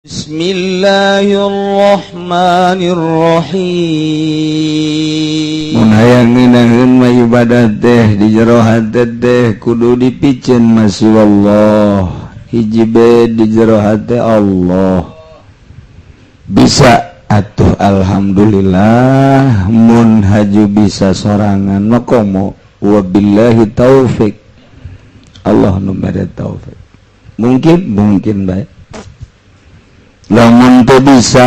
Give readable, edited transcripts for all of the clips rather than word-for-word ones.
Bismillahirrahmanirrahim. Mun hayang ngeunaheun mah ibadah teh di jero hate teh kudu dipicen masih Allah. Hiji bae di jero hate Allah. Bisa atuh alhamdulillah, mun haju bisa sorangan mah komo. Wabillahi taufik. Allah nu mere taufik. Mungkin bae. Lamun teu bisa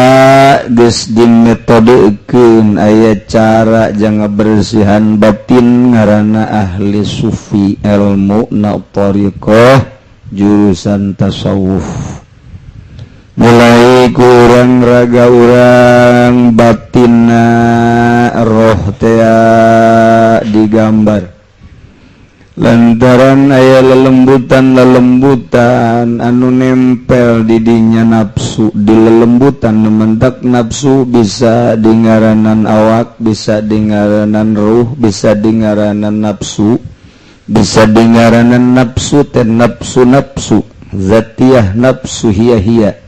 geus dimetodeukeun aya cara jang bersihan batin ngaranna ahli sufi ilmu na thariqah jurusan tasawuf. Mulai ku urang raga urang batinna roh teh digambar lantaran aya lelembutan anu nempel di dinya nafsu. Di lelembutan nementak nafsu bisa dingaranan awak, bisa dingaranan ruh, bisa dingaranan nafsu, bisa dingaranan nafsu teh nafsu zatiyah nafsu hiya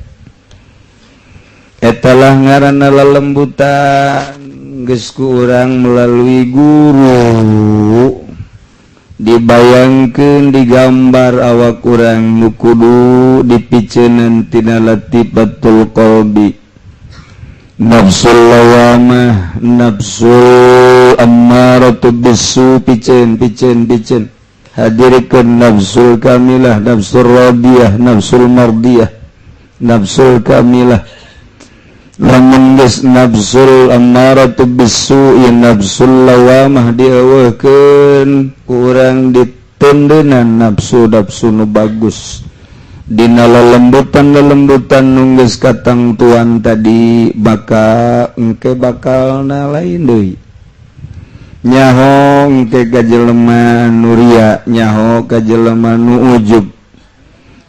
etalah ngaranna lelembutan. Geus ku urang melalui guru dibayangkeun digambar awak urang nu kudu dipiceuneun tina latifatul qalbi, nafsul lawamah, nafsul ammaratu bisu, piceun hadirkeun nafsul kamilah, nafsul radiyah, nafsul mardiyah, nafsul kamilah. Lamun geus nafsul ammaratu bisu ya nafsul lawamah dieuweuhkeun kurang ditendeunan nafsu nu bagus dina lelembutan nu geus katangtuan tadi bakal lain deui nyaho engke ka jelema nu ria, nyaho ka jelema nu ujub,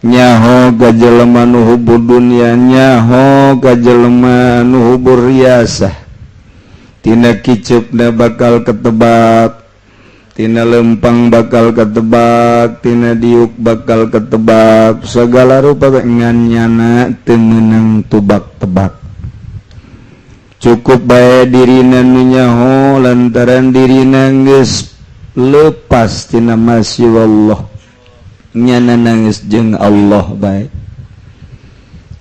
nyaho ka jelema nu hubur dunya, nyaho ka jelema nu hubur riasah. Tina kicupna bakal ketebak, tina lempang bakal ketebak, tina diuk bakal ketebak, segala rupa nganyana teu meunang tubak-tebak. Cukup bae dirina nu nyaho lantaran dirina geus leupas tina masyi Allah. Nyana nangis jeung Allah bae.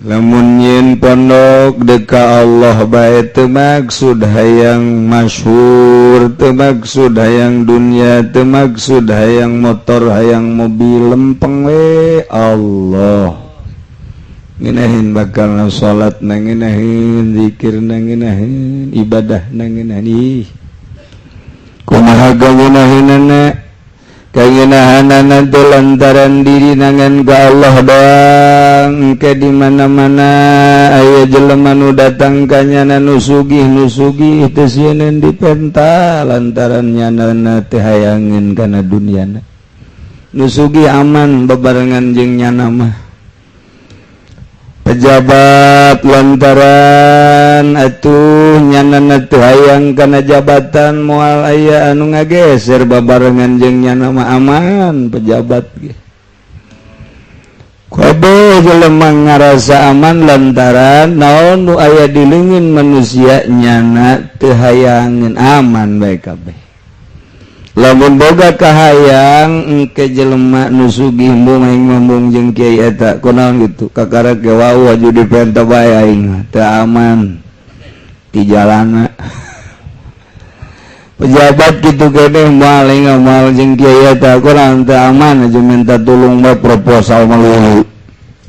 Lamun nyin pondok deka Allah bae teu maksud hayang masyhur, teu maksud hayang dunia, teu maksud hayang motor, hayang mobil, lempeng we Allah. Ngeunaheun bakal salat ngeunaheun, zikir ngeunaheun, ibadah ngeunaheun. Kumaha ngeunaheunna? Kageunahanan teh lantaran diri nangan ka Allah doang. Ke di mana-mana aya jelema nu datang ka nyana nu sugih teu sieun dipenta lantaran nyana teh hayangeun kana duniana. Nu sugih aman bebarengan jeung nyana mah. Pejabat lantaran atuh nyana teu hayang kana jabatan moal aya anu ngageser babarengan jeung nyana mah aman pejabat ge. Kabeh jelema ngarasa aman lantaran naon nu aya di leungeun manusia nyana teu hayangeun, aman bae kabeh. Lamun boga kahayang engke jelema nu sugih embung aing ngomong jeung kiai eta kunaon kitu kakara ke wau aju dipenta bae aing teu aman di jalanna. Pejabat kitu keneh moal aing ngamal jeung kiai eta kunaon teu aman aju minta tulung bae proposal melulu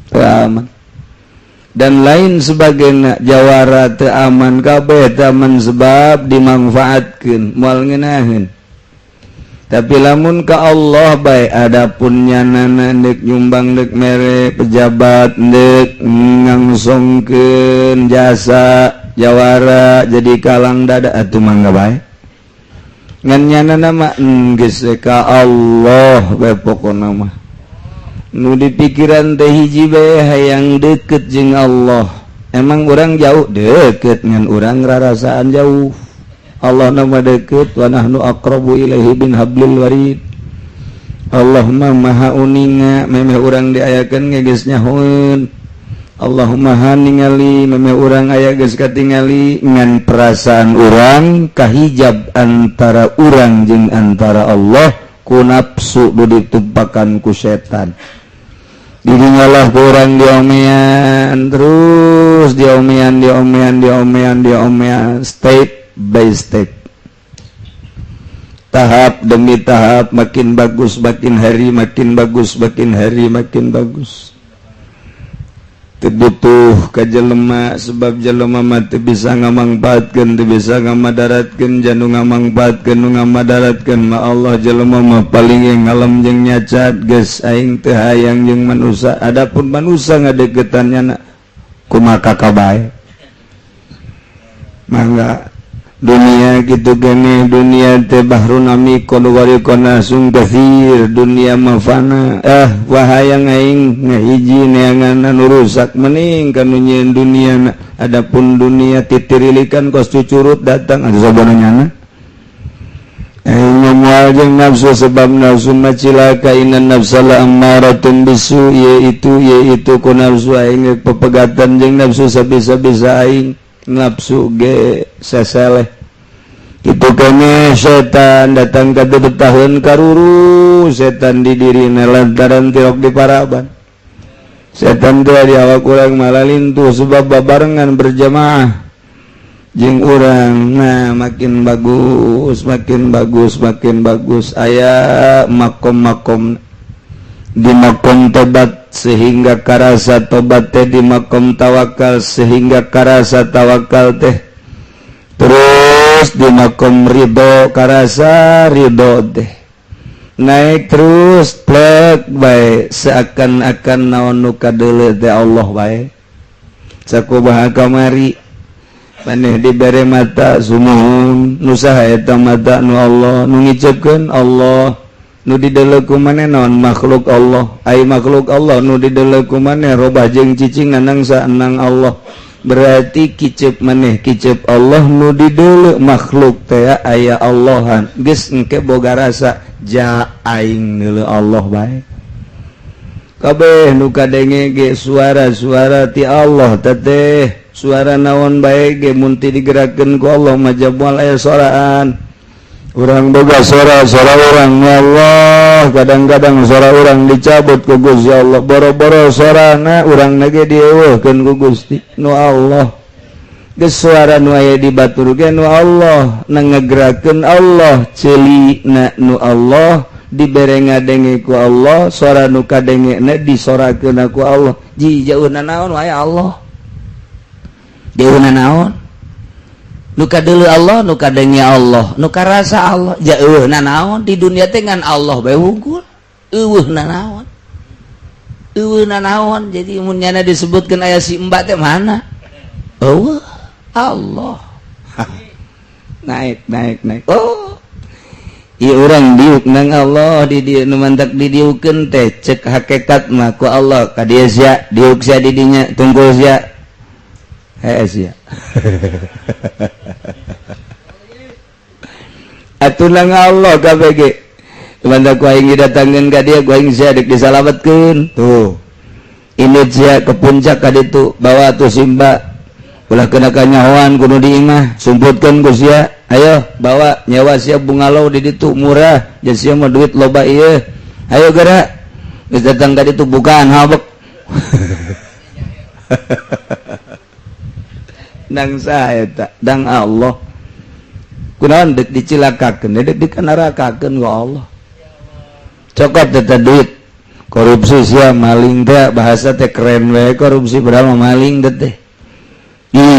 teu aman. Dan lain sebagainya jawara teu aman kabeh teu aman sebab dimanfaatkeun moal ngeunaheun. Tapi lamun ka Allah bae adapun nyanana deuk nyumbang deuk mere pejabat deuk ngangsongkeun jasa jawara jadi kalang dada atuh mangga bae. Ngan nyanana mah geus ka Allah bae pokona mah. Nu dipikiran teh hiji bae hayang deukeut jeung Allah. Emang urang jauh deukeut ngan urang rarasaan jauh. Allah nama deket wa nahnu aqrabu ilaihi bin hablil warid. Allahumma maha uninga memeh urang diayakeun geus nyahoeun Allahumma ningali meme urang aya geus katingali ngan perasaan urang kahijab antara urang jeung antara Allah ku nafsu nu ditumpakan ku setan. Dirinyalah kurang diomean terus diomean step by step, tahap demi tahap, makin bagus makin hari makin bagus, makin hari makin bagus. Butuh ka jelema sebab jelema mah teu bisa ngamangpaatkeun, teu bisa ngamadaratkeun, janu ngamangpaatkeun nu ngamadaratkeun mah Allah. Jelema mah paling ngalem jeung nyacat geus aing teu hayang jeung manusia. Adapun manusia ngadeukeutannya kumaha kabae mangga dunia gitu gini. Dunia teh bahrun amikon warikona sung kathir, dunia mah fana. Wahayang aing ngahiji neangan anu rusak mending kanu nyieun dunia. Adapun dunia titirilikan kos cucurut datang anu sabananyana moal jeung nafsu, sebab nafsu mah cilaka. Inna nafsala ammaratun bisu, yaitu ku nafsu aing pepegatan jeung nafsu sabisa-bisa aing. Nafsu ge seseleh itu kene setan datang ka betaheun karuru, setan di dirina lantaran tirok di paraban. Setan teh di awak urang malah lintuh sebab babarengan berjamaah jeung urang. Nah makin bagus makin bagus makin bagus. Aya makom-makom di makom tobat sehingga karasa tobat teh, di makom tawakal sehingga karasa tawakal teh, terus di makom ridho karasa ridho teh, naik terus plek bae seakan-akan naon nu kadeuleu teh Allah bae. Sakumaha kamari maneh dibere mata sumuhun nu saha eta mata nu Allah, nu ngiceupkeun Allah. Nu dideleu ku maneh naon makhluk Allah, ai makhluk Allah nu dideleu ku maneh robah jeung cicingan nangsa enang Allah. Berarti kicep maneh kicep Allah, nu dideleu makhluk teh aya Allahan geus engke boga rasa ja aing neuleu Allah bae. Kabeh nu kadenge ge suara-suara ti Allah teh suara naon bae ge mun ti digerakkeun ku Allah mah moal aya soraan. Urang boga suara urang ya Allah, kadang-kadang suara urang dicabut ku Gusti Allah, boro-boro suarana urang ge dieuweuhkeun ku Gusti nu Allah. Geus suara nu aya di batur ge nu Allah, nangegerakeun Allah, ceulina nu Allah, dibere ngadenge ku Allah, suara nu kadengena disorakeun ku Allah. Jauhna naon wae Allah? Jauhna naon? Nu kadeuleu Allah, nu kadenge Allah, nu karasa Allah. Jauhna naon? Di dunia teh ngan Allah bae wungkul. Eueuhna naon? Eueuhna naon? Jadi mun nyana disebutkeun aya si Mbak teh mana? Eueuh Allah. Naik. Oh. Ieu urang diuk nang Allah di dieu nu mantak didiukeun teh ceuk hakikat mah ku Allah ka dieu sia, diuk sia di dinya, tungkul sia. Sia. Atulang Allah kabeh ge. Manda ku aing datangkeun ka dieu, ku aing sia dek disalametkeun. Tuh. Ini sia ke puncak ka ditu, bawa tuh Simba. Ulah kena kanyahoan kudu di imah, sumputkeun ku sia. Ayo bawa nyawa sia bungalow di ditu murah, jeung sia mah duit loba ieu. Ayo geura. Geus datang ka ditu bukaan habek. Dang saha eta? Dang Allah. Kunaon dek dicilakakeun, dek dikanarakakeun ku Allah. Cokot eta duit. Korupsi sia maling teh bahasa teh keren we, korupsi berapa maling teh.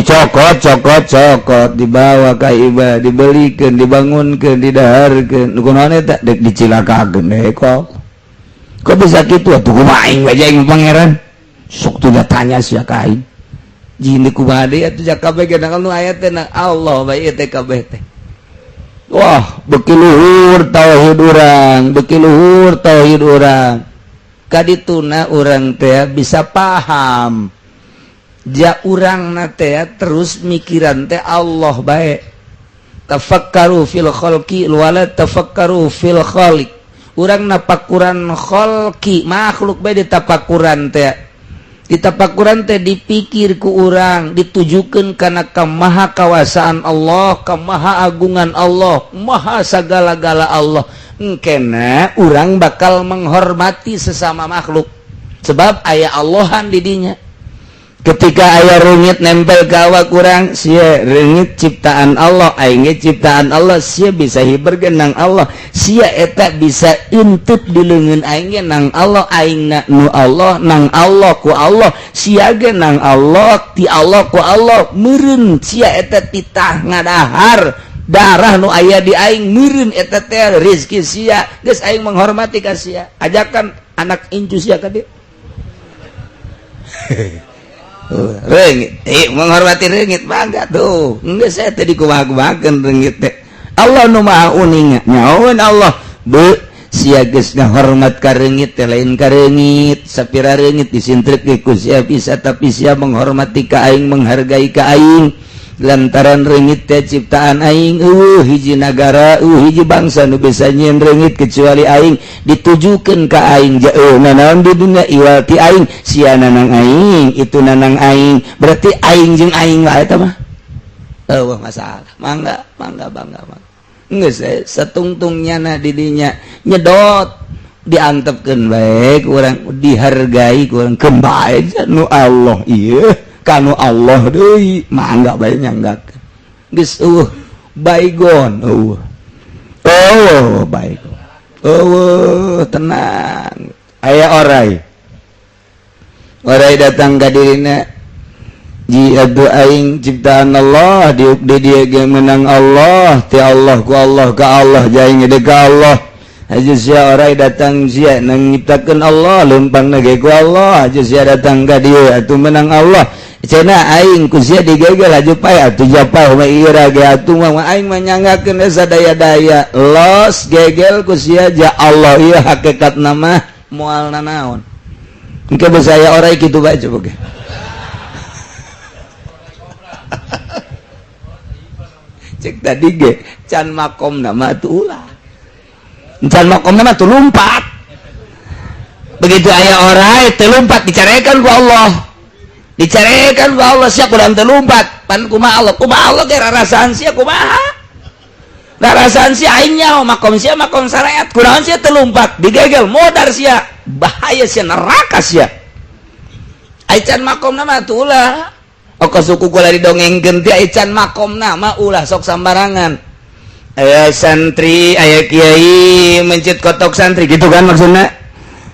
Cokot dibawa ka iba, dibelikeun, dibangunkeun, didaharkeun. Kunaon eta? Dek dicilakakeun we ku Allah. Kok bisa kitu atuh kumaha aing we jeung pangeran? Sok tuh tanya sia ka aing. Jini kubade atuh jak kabeh ge nu aya teh Allah bae teh kabeh teh. Wah, beuki luhur tauhid urang. Kadituna urang teh bisa paham. Ja urangna teh terus mikiran teh Allah bae. Tafakkaru fil khalqi wala tafakkaru fil khaliq. Urang napakuran khalqi makhluk bae ditapakuran teh. ditapakuran teh dipikir ku urang ditujukan karena kemaha kawasaan Allah, kemaha agungan Allah, maha sagala-gala Allah. Engkena urang bakal menghormati sesama makhluk sebab aya Allahan di dinya. Ketika aya reungit nempel ka awak urang, sia reungit ciptaan Allah, aing ciptaan Allah, sia bisa hibergeun nang Allah, sia eta bisa intip di leungeun aing nang Allah, aingna nu Allah nang Allah ku Allah, sia ge nang Allah ti Allah ku Allah, meureun sia eta titah ngadahar darah nu aya di aing, meureun eta teh rezeki sia, geus aing menghormati ka sia. Ajakan anak incu sia ka dieu. Reungit menghormati reungit bangga tuh enggak saya tadi kumaha-kumahakeun reungit teh Allah nu maha uning nyaon Allah be sia geus ngahormat ka reungit teh lain ka reungit sapira reungit disintrek ku sia bisa tapi sia menghormati ka aing menghargai ka aing lantaran reungit teh ciptaan aing hiji nagara hiji bangsa nu bisa nyieun reungit kecuali aing ditujukeun ka aing naon di dunia iwal ti aing sia nanang aing itu nanang aing berarti aing jeung aing wae eta mah eueuh masalah mangga bangga geus satungtungnyana di dinya nyedot diantepkeun bae ku urang dihargai ku urang kembae nu Allah ieu kanu Allah deui mangga bae nyanggakeun geus baygon baygon tenang aya oray datang ka dirina ji adu aing ciptaan Allah diuk di dieu ge menang Allah ti Allah ku Allah ka Allah jaing gede ka Allah aja sia oray datang sia nang nyiptakeun Allah leumpang ge ku Allah aja sia datang ka dieu atuh menang Allah cenah aing ku sia digegel aju pae atuh japah mah ieu ge atuh mah aing mah nyanggakeun sadaya-daya los gegel ku sia ja Allah ieu hakikatna mah moalna naon engke beuh saya oray kitu bae coba ge cek tadi ge can makomna mah atuh ulah can makomna mah tuh lumpat begitu aya oray teu lumpat dicarekan ku Allah dicarekan ku Allah sia kudu terlumpat pan kumaha Allah ge rarasaan sia kumaha rarasaan sia aing nyaho makom sia makom syariat kunaon sia terlumpat digegel modar sia bahaya sia neraka sia aican makomna mah teu ulah oko suku kula didongengkeun ti aican makomna mah ulah sok sambarangan aya santri aya kiai mencit kotok santri gitu kan maksudna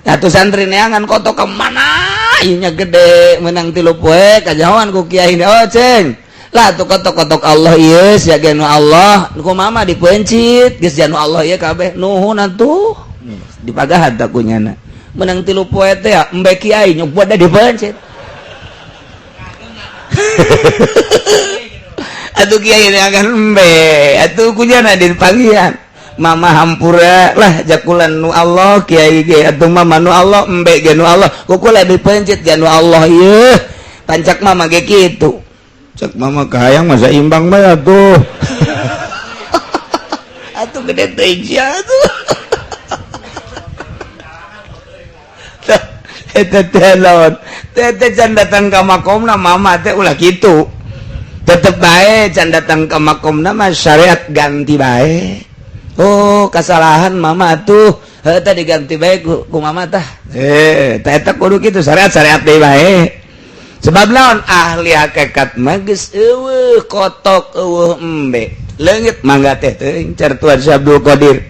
atuh santri neangan kotok ke mana inya gede menang 3 poe kajawan ku kiai oh ceng lah tuh kotok-kotok Allah ieu sia ge nu Allah kumaha mah dipencit geus janu Allah ieu kabeh nuhun atuh dipagahan ta kunyana menang 3 poe teh embe kiai nyoba da dipencit atuh kiai neangan embe atuh kunyana dipanggihan mama hampura lah jakulan nu Allah kiai ge atuh mama nu Allah embe ge nu Allah kukula dipencit ge nu Allah ieu pancak mama ge kitu cek mama kahayang masa imbang bae atuh atuh gede teuing sia atuh eta teh lawan teh can datang ka makomna mama teh ulah kitu tetep bae can datang ka makomna mah syariat ganti bae. Oh kesalahan mama tuh tadi diganti baik ku mama tah eta kudu kitu syariat deui bae sebab naon ahli hakikat mah geus eueuh kotok eueuh embe leungit mangga teh teuing cartuan si Abdul Qadir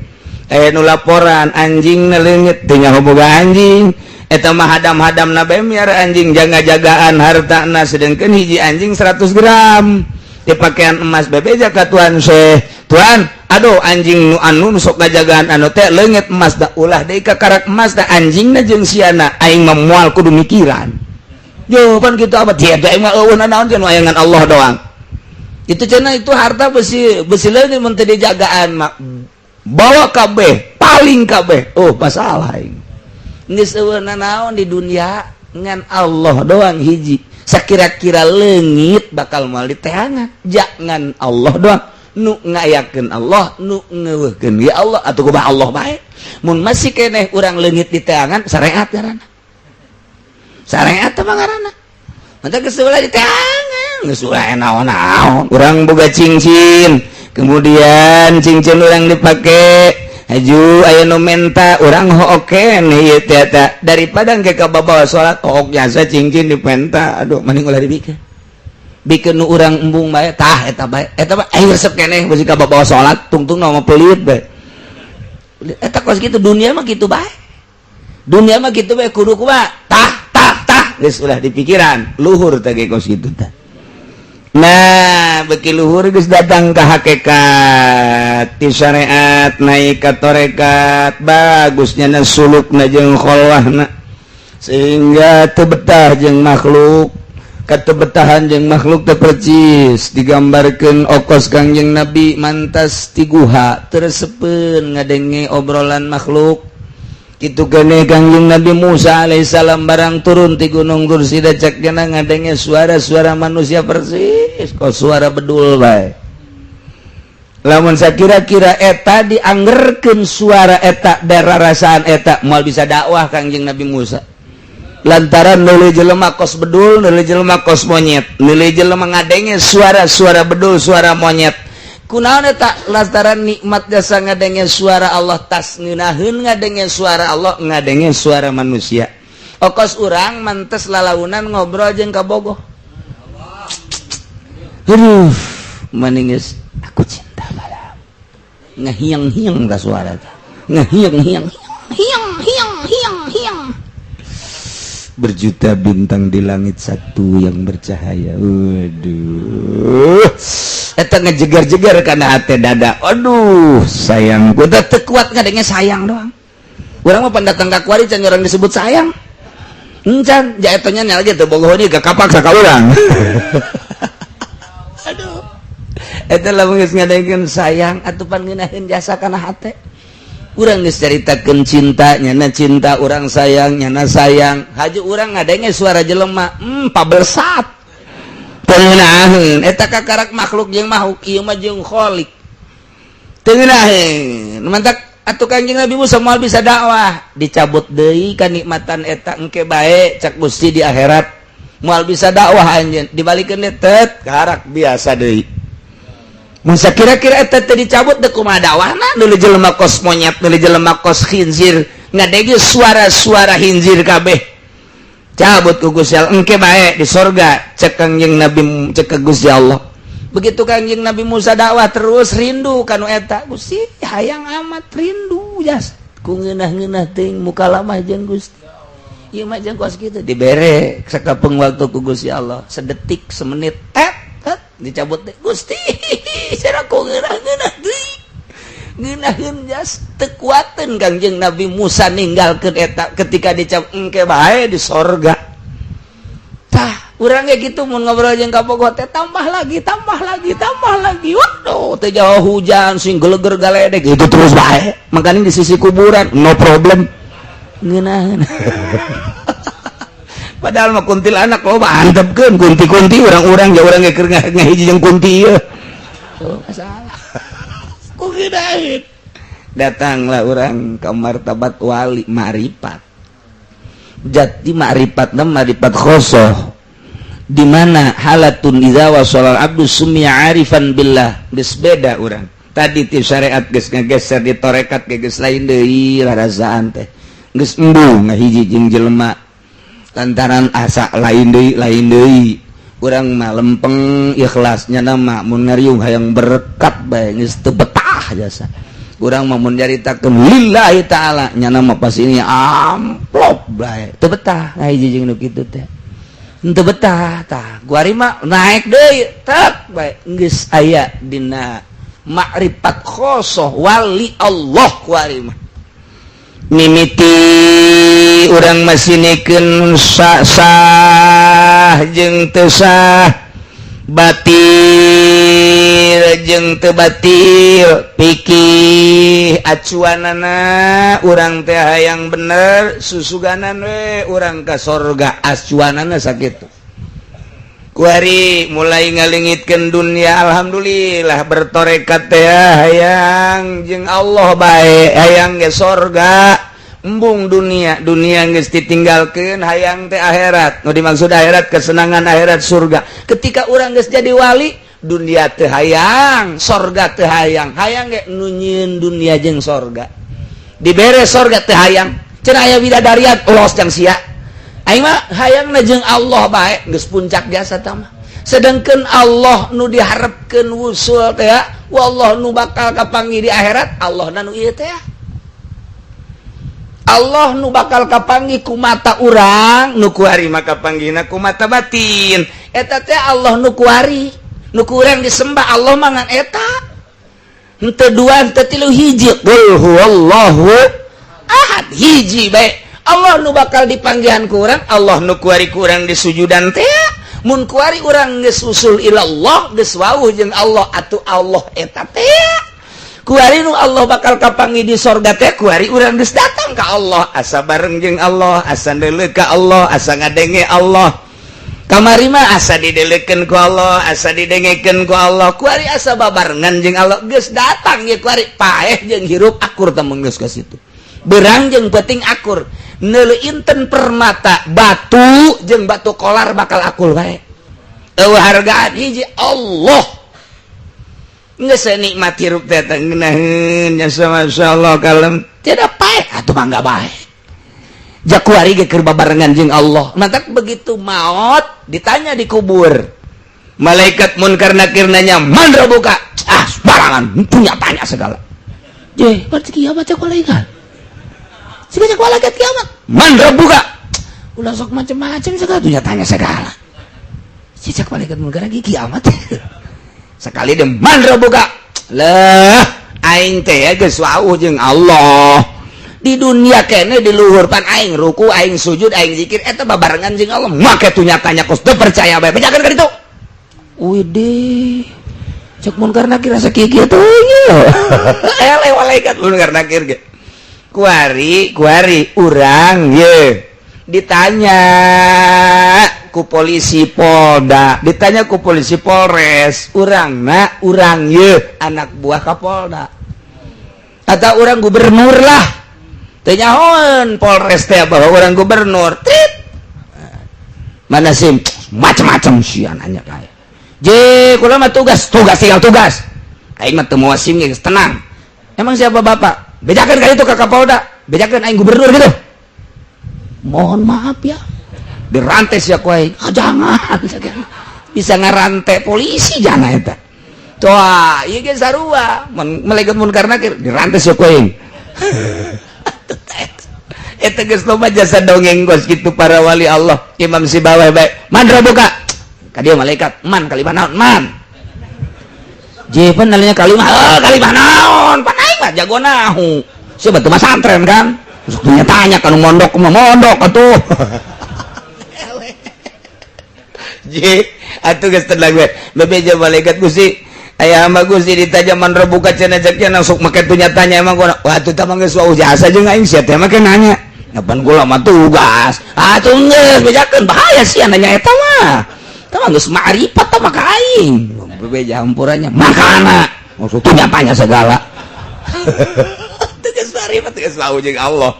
aya nu laporan anjingna leungit teu nyaho boga anjing eta mah hadam-hadamna bae miara anjing jaga-jagaan hartana sedengkeun hiji anjing 100 gram di pakaian emas bebeja ka tuan Syekh tuan aduh anjing nu anu sok ngajagaan anu teh leungit emas da ulah deui ka karak emas da anjingna jeung siana aing mah moal kudu mikiran jawaban kitu abad dia teh mah eueuh naon cenah ayangan Allah doang itu cenah itu harta besi leungit mun teu dijagaan mak bawa kabeh paling kabeh oh masalah aing geus eueuh naon di dunia ngan Allah doang hiji sakira-kira leungit bakal moal diteangan jangan Allah doang nu ngayakeun Allah nu ngeuweuhkeun ya Allah atuh kumaha Allah bae mun masih keneh urang leungit diteangan syariat ngaranna syariat apa ngaranna mantap geus ulah diteangan geus ulah naon-naon urang boga cincin kemudian cincin urang dipake aju aya nu menta urang hooken ieu teh daripada engke ka babawa salat hook jasa cincin dipenta aduh mending ulah dibikeun bikin nu urang embung bae tah eta bae ayo resep keneh bisi ka babawa salat tungtung mah pelit bae eta kos kitu dunia mah kitu bae kudu kumaha tah geus ulah dipikiran luhur teh ge kos kitu teh nah beki luhur geus datang ka hakikat ti syariat naik ka tarekat bagusnya na sulukna jeung kholwahna sehingga teu betah jeung makhluk katebetahan jeung makhluk teu percis digambarkeun okos Kangjeng Nabi mantas ti guha teureuseupeun ngadenge obrolan makhluk kitu keneh Kangjeng Nabi Musa alaihissalam barang turun ti gunung Tursi cek cenah ngadenge suara-suara manusia persis kok suara bedul bae lamun sakira-kira eta dianggerkeun suara eta dararasaan eta moal bisa dakwah Kangjeng Nabi Musa lantaran nilai jelema kos bedul nilai jelema kos monyet nilai jelema ngadenge suara-suara bedul suara monyet kunaon eta lantaran nikmat jasa ngadenge suara Allah tas ngeunaheun ngadenge suara Allah ngadenge suara manusia okos urang mantes lalaunan ngobrol jeung kabogoh aduh mending geus aku cinta malam ngahiang-hiang da suara teh ngahiang-hiang hiang berjuta bintang di langit satu yang bercahaya waduh eta ngejegar-jegar kana hate dada aduh sayangku da teu kuat ngadenge sayang doang urang mah pan datang ka kuari can urang disebut sayang encan ja eta nya lagi teu bogoh deui ka kapak ka urang aduh eta lamun geus ngadengeun sayang atuh pan ngeunaheun jasa kana hate urang geus caritakeun cintanya na cinta urang sayangnya na sayang haji urang ngadenge suara jelema pabelsat teu ngeunaheun eta kakarak makhluk jeung makhluk ieu mah jeung khaliq teu ngeunaheun mantak atuh Kangjeng Nabi Musa moal bisa dakwah dicabut deui kanikmatan eta engke bae cak Gusti di akhirat moal bisa dakwah anjeun dibalikeun teh karak biasa deui masa kira-kira eta teh dicabut teh kumaha dakwahna nu jelema kos monyet nu jelema kos khinzir ngadege suara-suara khinzir kabeh cabut ku Gusti Allah engke bae di sorga cek Kangjeng Nabi cek ka Gusti Allah begitu Kangjeng Nabi Musa dakwah terus rindu kanu eta Gusti hayang amat rindu jas ku ngeunah-ngeunah teuing muka lamah jeung Gusti ieu mah jeung kos kitu dibere sakapeung waktu ku Gusti Allah sedetik semenit dicabut deh Gusti seraku ngeunah-ngeunah deui ngeunaheun jas teu kuateun Kangjeng Nabi Musa ninggalkeun eta ketika dicabut engke bae di sorga tah urang ge kitu mun ngobrol jeung kabogoh teh tambah lagi waduh teh jauh hujan sing geleger galedeg itu terus bae makanya di sisi kuburan no problem ngeunaheun padahal mah kuntilanak lo mantepkeun kunti-kunti urang-urang ja urang ge keur ngahiji jeung kunti ieu oh masalah ku ngeunaheun datanglah urang ka martabat wali ma'rifat jati ma'rifatna ma'rifat khosoh di mana halatun idza wasala abdu sumya arifan billah geus beda urang tadi ti syariat geus ngageser di tarekat geus lain deui larasaan teh geus embung ngahiji jeung jelema lantaran asa lain deui urang mah lempeng ikhlasnya nama mun ngariung hayang berkat bae geus teu betah jasa urang mah mun nyaritakeun lillahi taala nya nama pas ini amplop bae teu betah ngahiji jeung nu kitu teh teu betah tah guari mah naik deui tek bae geus aya dina ma'rifat khosoh wali Allah guari mah mimiti urang masinikeun sah jeung teu sah batil jeung teu batil pikih acuanana urang teh hayang bener susuganan we urang ka sorga acuanana sakitu kuari mulai ngalingitkeun dunia alhamdulillah bertorekat teh hayang jeung Allah bae hayang ge sorga embung dunia geus ditinggalkeun hayang teh akhirat. Nu dimaksud akhirat kesenangan akhirat surga. Ketika urang geus jadi wali, dunia teu hayang, sorga teu hayang. Hayang ge nu nyieun dunia jeung sorga. Dibere sorga teu hayang. Cenah aya bidadarian ulos jang sia. Aing mah hayangna jeung Allah bae, geus puncak jasa tah mah. Sedangkan Allah nu diharapkeun wusul teh wallah nu bakal kapanggih di akhirat Allah na nu ieu teh. Allah nu bakal kapanggih ku mata urang nu kuari maka panggihna ku mata batin. Eta teh Allah nu kuari nu ku urang disembah Allah mangan eta. Henteu dua henteu tilu hiji qul huwallahu ahad hiji bae. Allah nu bakal dipanggihan ku urang Allah nu kuari ku urang disujudan teh. Mun kuari urang geus usul ilallah geus wawuh jeung Allah atuh Allah eta teh. Kuari nu Allah bakal kapanggih di sorga teh kuari urang geus datang ka Allah asa bareng jeung Allah asa ndeuleuh ka Allah asa ngadenge Allah kamari mah asa dideleukeun ku Allah asa didengekeun ku Allah kuari asa babarengan jeung Allah geus datang ye kuari paeh jeung hirup akur teh geus ka situ berang jeung peuting akur neuleuinten permata batu jeung batu kolar bakal akul bae eueuh hargaan hiji Allah geus nikmat hirup teh ngeunaheun nya masyaallah kalem tidak baik atuh mangga baik jak kuari ge keur babarengan jeung Allah mantap begitu maut ditanya di kubur malaikat munkar nakir nanya man rabbuka barangan punya tanya segala je berarti kiamat cek malaikat cek malaikat kiamat man rabbuka ulah sok macam-macam segala punya tanya segala cek malaikat munkar lagi kiamat sekali deh man rabbuka lah aing teh geus wawuh jeung Allah di dunia kene di luhur pan aing ruku aing sujud aing zikir eta babarengan jeung Allah make tuh nyatanya kos teu percaya bae bejakeun ka ditu widih cek munkar nakir asa kieu kieu teh ele malaikat munkar nakir ge kuari urang ye ditanya ku polisi Polda ditanya ku polisi Polres urang ye anak buah Kapolda atau orang gubernur lah tanyaon Polres teh bahwa orang gubernur tit mana sim macam-macam sih nanya kayak je kula mah tugas tinggal tugas aing mah teu moal sim geus tenang emang siapa bapak bejakeun ka itu ka Kapolda bejakeun aing gubernur gitu mohon maaf ya dirantai sia ku aing jangan bisa ngarantai polisi jangan eta tuh ieu ge sarua malaikat munkar nakir dirantai sia ku aing eta geus loba jasa dongeng gos kitu para wali Allah Imam Sibawai bae man rabbuka ka dieu malaikat man kalimah naon man je pan nalanya kalimah kalimah naon pan aing mah jago nahu sia batu mah santren kan sok tanya ka nu mondok mah mondok atuh je atuh geus tenang we bebeja malaikat Gusti aya hamba Gusti ditanya man rabbuka cenah jakna sok make tu nyatanya emang gua atuh tah mah geus wau jasa jeung aing sia teh make nanya ngapan kula mah tugas atuh geus bejakeun bahaya sia nanya eta mah tah mah geus ma'rifat tah maka aing bebeja hampurannya makana maksud tu nyatanya segala teu geus ma'rifat geus wau jeung Allah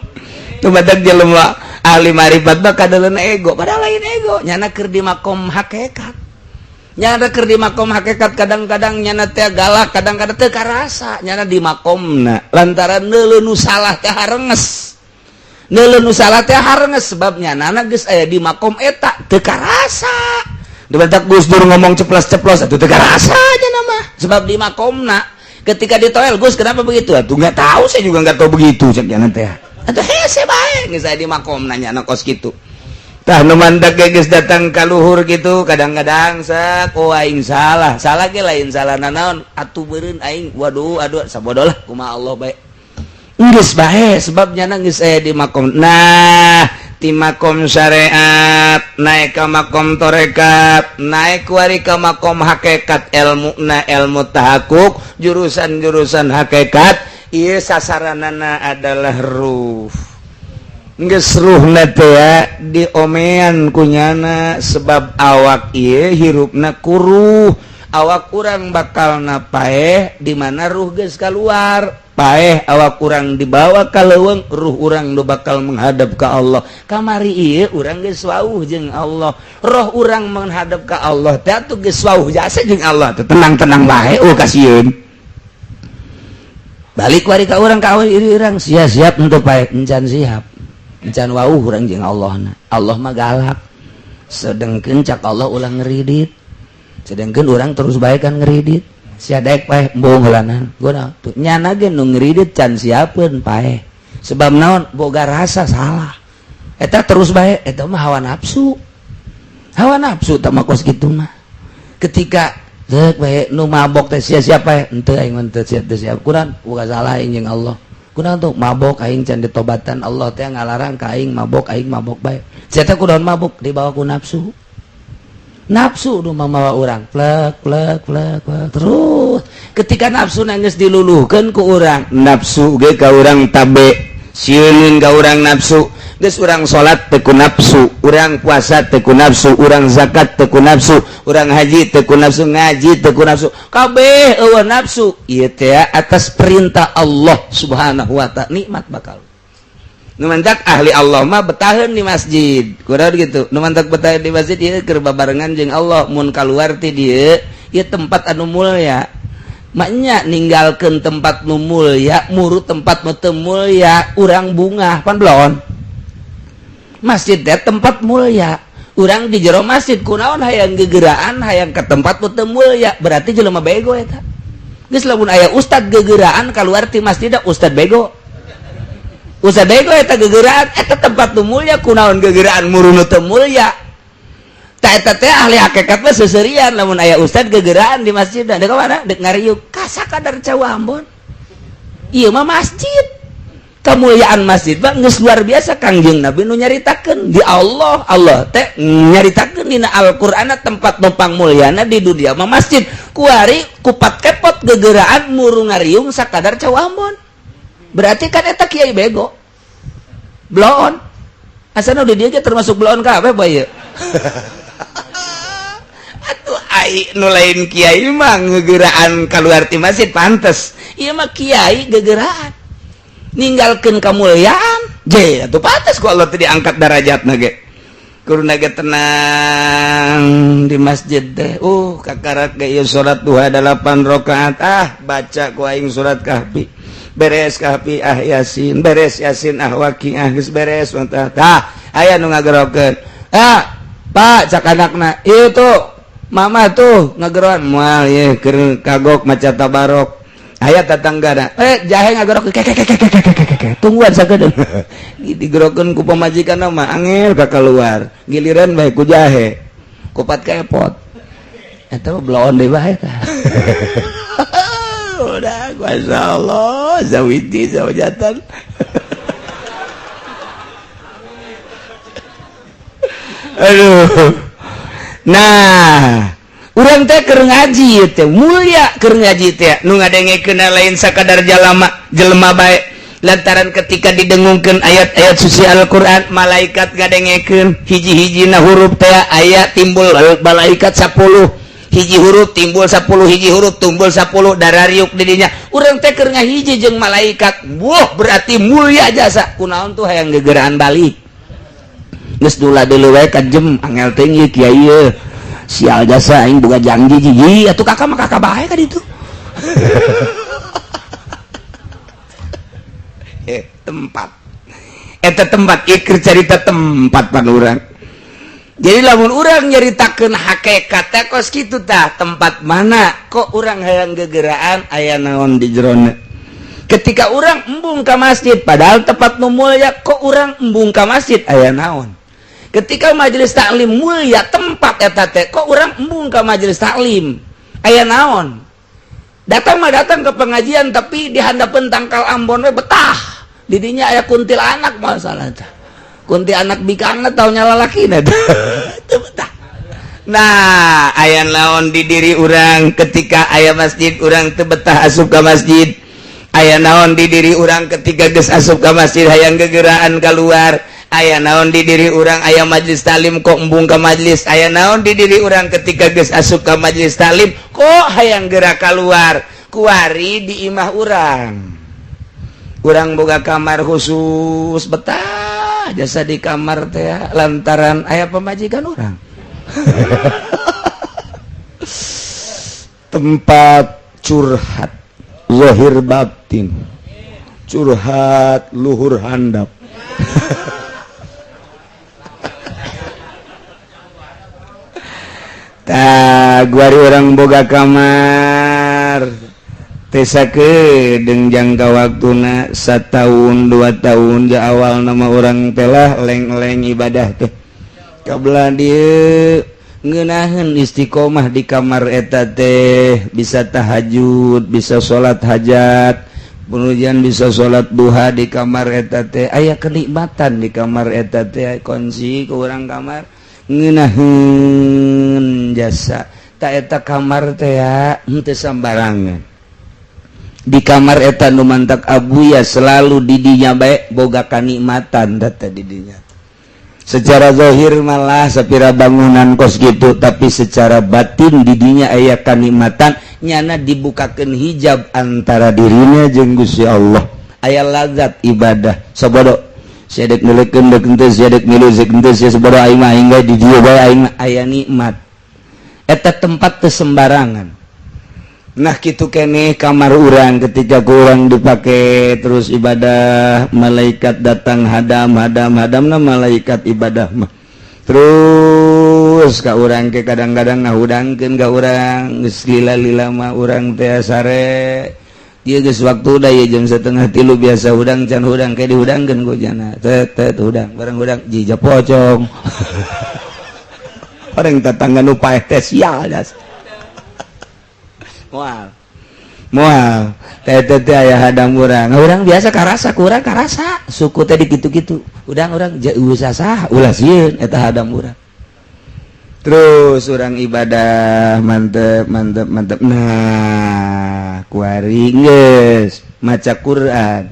tu badag jelema ahli marifat mah kadaleun ego padahal lain ego nyana keur di makom hakikat nyana keur di makom hakikat kadang-kadang nyana teh galak kadang-kadang teu karasa nyana di makomna lantaran neuleuh nu salah teh harenges neuleuh nu salah teh harenges sebab nyana geus aya di makom eta teu karasa dibantak Gus Dur ngomong ceplos-ceplos atuh teu karasa nyana mah sebab di makomna ketika ditoel Gus kenapa begitu atuh enggak tahu saya juga enggak tahu begitu cek nyana teh atau hese bae geus aya di makom nanya na kos kitu tah nu mandak geus datang ka luhur kitu kadang-kadang sak aing salah ge lain salah naon atuh beureun aing waduh sabodoh lah kumaha Allah bae geus bae sebab nyana geus aya di makom nah ti makom syariat naik ka makom tarekat naik kuari ka makom hakikat ilmu tahakkuk jurusan-jurusan hakikat ieu sasaranana adalah ruh geus ruhna teh diomean kunyana sebab awak ieu hirupna kuruh awak urang bakal napaeh di mana ruh geus kaluar paeh awak kurang dibawa kalauweng ruh orang lu bakal menghadap ke Allah kamari iya orang geus wauh jeung Allah roh orang menghadap ke Allah teh atuh geus wauh jasa jeung Allah teh tenang-tenang bae kasieun balik wari ka urang ka urang siap untuk paeh encan siap encan wauh urang jeung Allah Allah mah galak sedengkeun cak Allah ulah ngeridit sedengkeun urang terus bae kan ngeridit sia daek paeh embung heulanan guna tuh nyana ge nu ngridit can siapeun paeh sebab naon boga rasa salah eta terus bae eta mah hawa nafsu tah mah kos kitu mah ketika deuk bae nu mabok teh sia-sia paeh henteu aing mah teu siap kunaon boga salah aing jeung Allah kunaon tuh mabok aing can ditobatan Allah teh ngalarang ka aing mabok bae sia teh kunaon mabok dibawa ku nafsu nu mamawa urang plek terus ketika nafsu nangis diluluhkeun ku urang nafsu ge ka urang tabe sieun ka urang nafsu geus urang salat teu ku nafsu urang puasa teu ku nafsu urang zakat teu ku nafsu urang haji teu ku nafsu ngaji teu ku nafsu kabeh eueuh nafsu ieu teh atas perintah Allah Subhanahu wa taala nikmat bakal nu mantak ahli Allah mah betaheun di masjid kunaon gitu nu mantak betaheun di masjid ieu keur babarengan jeung Allah mun kaluar ti dieu ieu tempat anu mulya maknya ninggalkeun tempat nu mulya muru tempat nu teu mulya urang bungah pan belon masjid teh tempat mulya urang di jero masjid kunaon hayang gegeraan hayang ke tempat nu teu mulya berarti jelema bego eta geus lamun aya ustad gegeraan kaluar ti masjid ustad bego Ustad bego eta gegeraan eta tempat nu mulya kunaon gegeraan muru nu teu mulya tah eta teh ahli hakikat mah seuseurean lamun aya ustad gegeraan di masjid da ka mana dek ngariuk ka sakadar Jawa Ambon ieu mah masjid kemuliaan masjid mah geus luar biasa Kangjeng Nabi nu nyaritakeun di Allah teh nyaritakeun dina Al-Qur'an tempat numpang mulyana di dunia mah masjid kuari kupat kepot gegeraan muru ngariung sakadar Jawa Ambon berarti kan eta kiai bego bloon asana di dia termasuk bloon kabeh bae atuh ai nu lain kiai mah ngegeraan kaluar ti masjid pantes ieu mah kiai gegeraan ninggalkeun kamulyaan je atuh pantes ku Allah teh diangkat darajatna ge kuruna ge tenang di masjid teh kakarak ge ieu salat duha 8 rakaat baca ku aing surat Kahfi beres Kahfi Yasin beres Yasin Waqiah geus beres tah aya nu ngagerokeun Pak cak anakna ieu tuh mama tuh ngageroan moal ye keur kagok maca tabarok aya tetanggana jahe ngagerok tungguan sakedeung digerokeun ku pamajikanna mah angel ka keluar giliran bae ku jahe kupat kepot eta mah bloon deui bae tah udah Masya Allah zawiti zawajatan aduh nah urang teh keur ngaji teh mulia keur ngaji teh nu ngadengekeun lain sakadar jelema bae lantaran ketika didengungkeun ayat-ayat suci Al-Qur'an malaikat ngadengekeun hiji-hijina huruf teh aya timbul malaikat 10 hiji huruf timbul 10 hiji huruf timbul 10 darariuk di dinya urang teh keur ngahiji jeung malaikat berarti mulia jasa kunaon tuh hayang gegeraan balik geus dula deuleu wae kajem angel teh ieu kiai ieu sial jasa aing boga janji jiji atuh kakak mah kakak bae ka ditu tempat eta tempat ieu carita tempat pan urang jadi lamun urang nyaritakeun hakikat teh kos kitu tah tempat mana kok urang hayang gegeraan aya naon di jerona ketika urang embung ka masjid padahal tempat nu mulya kok urang embung ka masjid aya naon ketika majelis taklim mulia tempat eta teh kok urang embung ka majelis taklim aya naon datang mah datang ke pengajian tapi di handapeun tangkal Ambon we betah di dinya aya kuntilanak masalah teh kunti anak bikana taunya lalakina teu betah nah aya naon di diri urang ketika aya masjid urang teu betah asup ka masjid aya naon di diri urang ketika geus asup ka masjid hayang gegeraan keluar aya naon di diri urang aya majelis taklim kok embung ka majelis aya naon di diri urang ketika geus asup ka majelis taklim kok hayang gerak keluar kuari di imah urang urang boga kamar khusus betah jasa di kamar teh lantaran aya pemajikan urang tempat curhat zahir batin curhat luhur handap guari orang boga kamar tesa ke jangka waktuna 1 tahun 2 tahun ja awal nama orang telah leng-leng ibadah teh kabelah dia ngeunaheun istiqomah di kamar eta teh bisa tahajud bisa salat hajat kemudian bisa salat duha di kamar eta teh aya kenikmatan di kamar eta teh kunci ke urang kamar ngeunaheun jasa ta eta kamar teh henteu sambarangan di kamar eta nu mantak abuya selalu di dinya bae boga kanikmatan data di dinya secara zahir malah sapira bangunan kos gitu tapi secara batin di dinya aya kanikmatan nyana dibukakeun hijab antara dirinya jeung Gusti Allah aya lazat ibadah sabodo sedek neulekeun deuk henteu sedek milu zeuk henteu sabodo aing mah aing di dieu bae aing aya nikmat eta tempat teu sembarangan nah kitu keneh kamar urang ketika urang dipake terus ibadah malaikat datang hadam malaikat ibadah mah terus ka urang ke kadang-kadang ngahudangkeun ka urang geus lila-lila mah urang teh sare dia geus waktu da ye jam 2:30 biasa hudang can hudang ke dihudangkeun ku jana tet hudang bareng hudang jija pocong orang tetangga nu paeh teh sial das moal teh aya hadang urang biasa karasa kurang karasa suku teh dikitu-kitu urang usah sah ulah sieun eta hadam urang terus urang ibadah mantep nah kuari geus maca Quran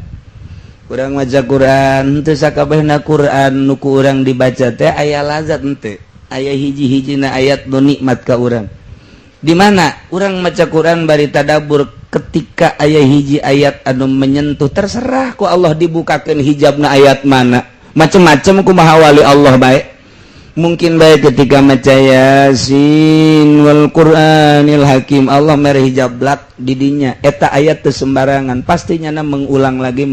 urang maca Quran teu sakabehna Quran nu ku urang dibaca teh aya lazat henteu aya hiji-hijina ayat nu nikmat ka urang di mana urang maca Quran bari tadabbur ketika aya hiji ayat anu menyentuh terserah ku Allah dibukakeun hijabna ayat mana macem-macem kumaha wali Allah bae mungkin bae ketika maca Yasin wal Qur'anil Hakim Allah mere hijab blak di dinya eta ayat teu sembarangan pastinya mengulang lagi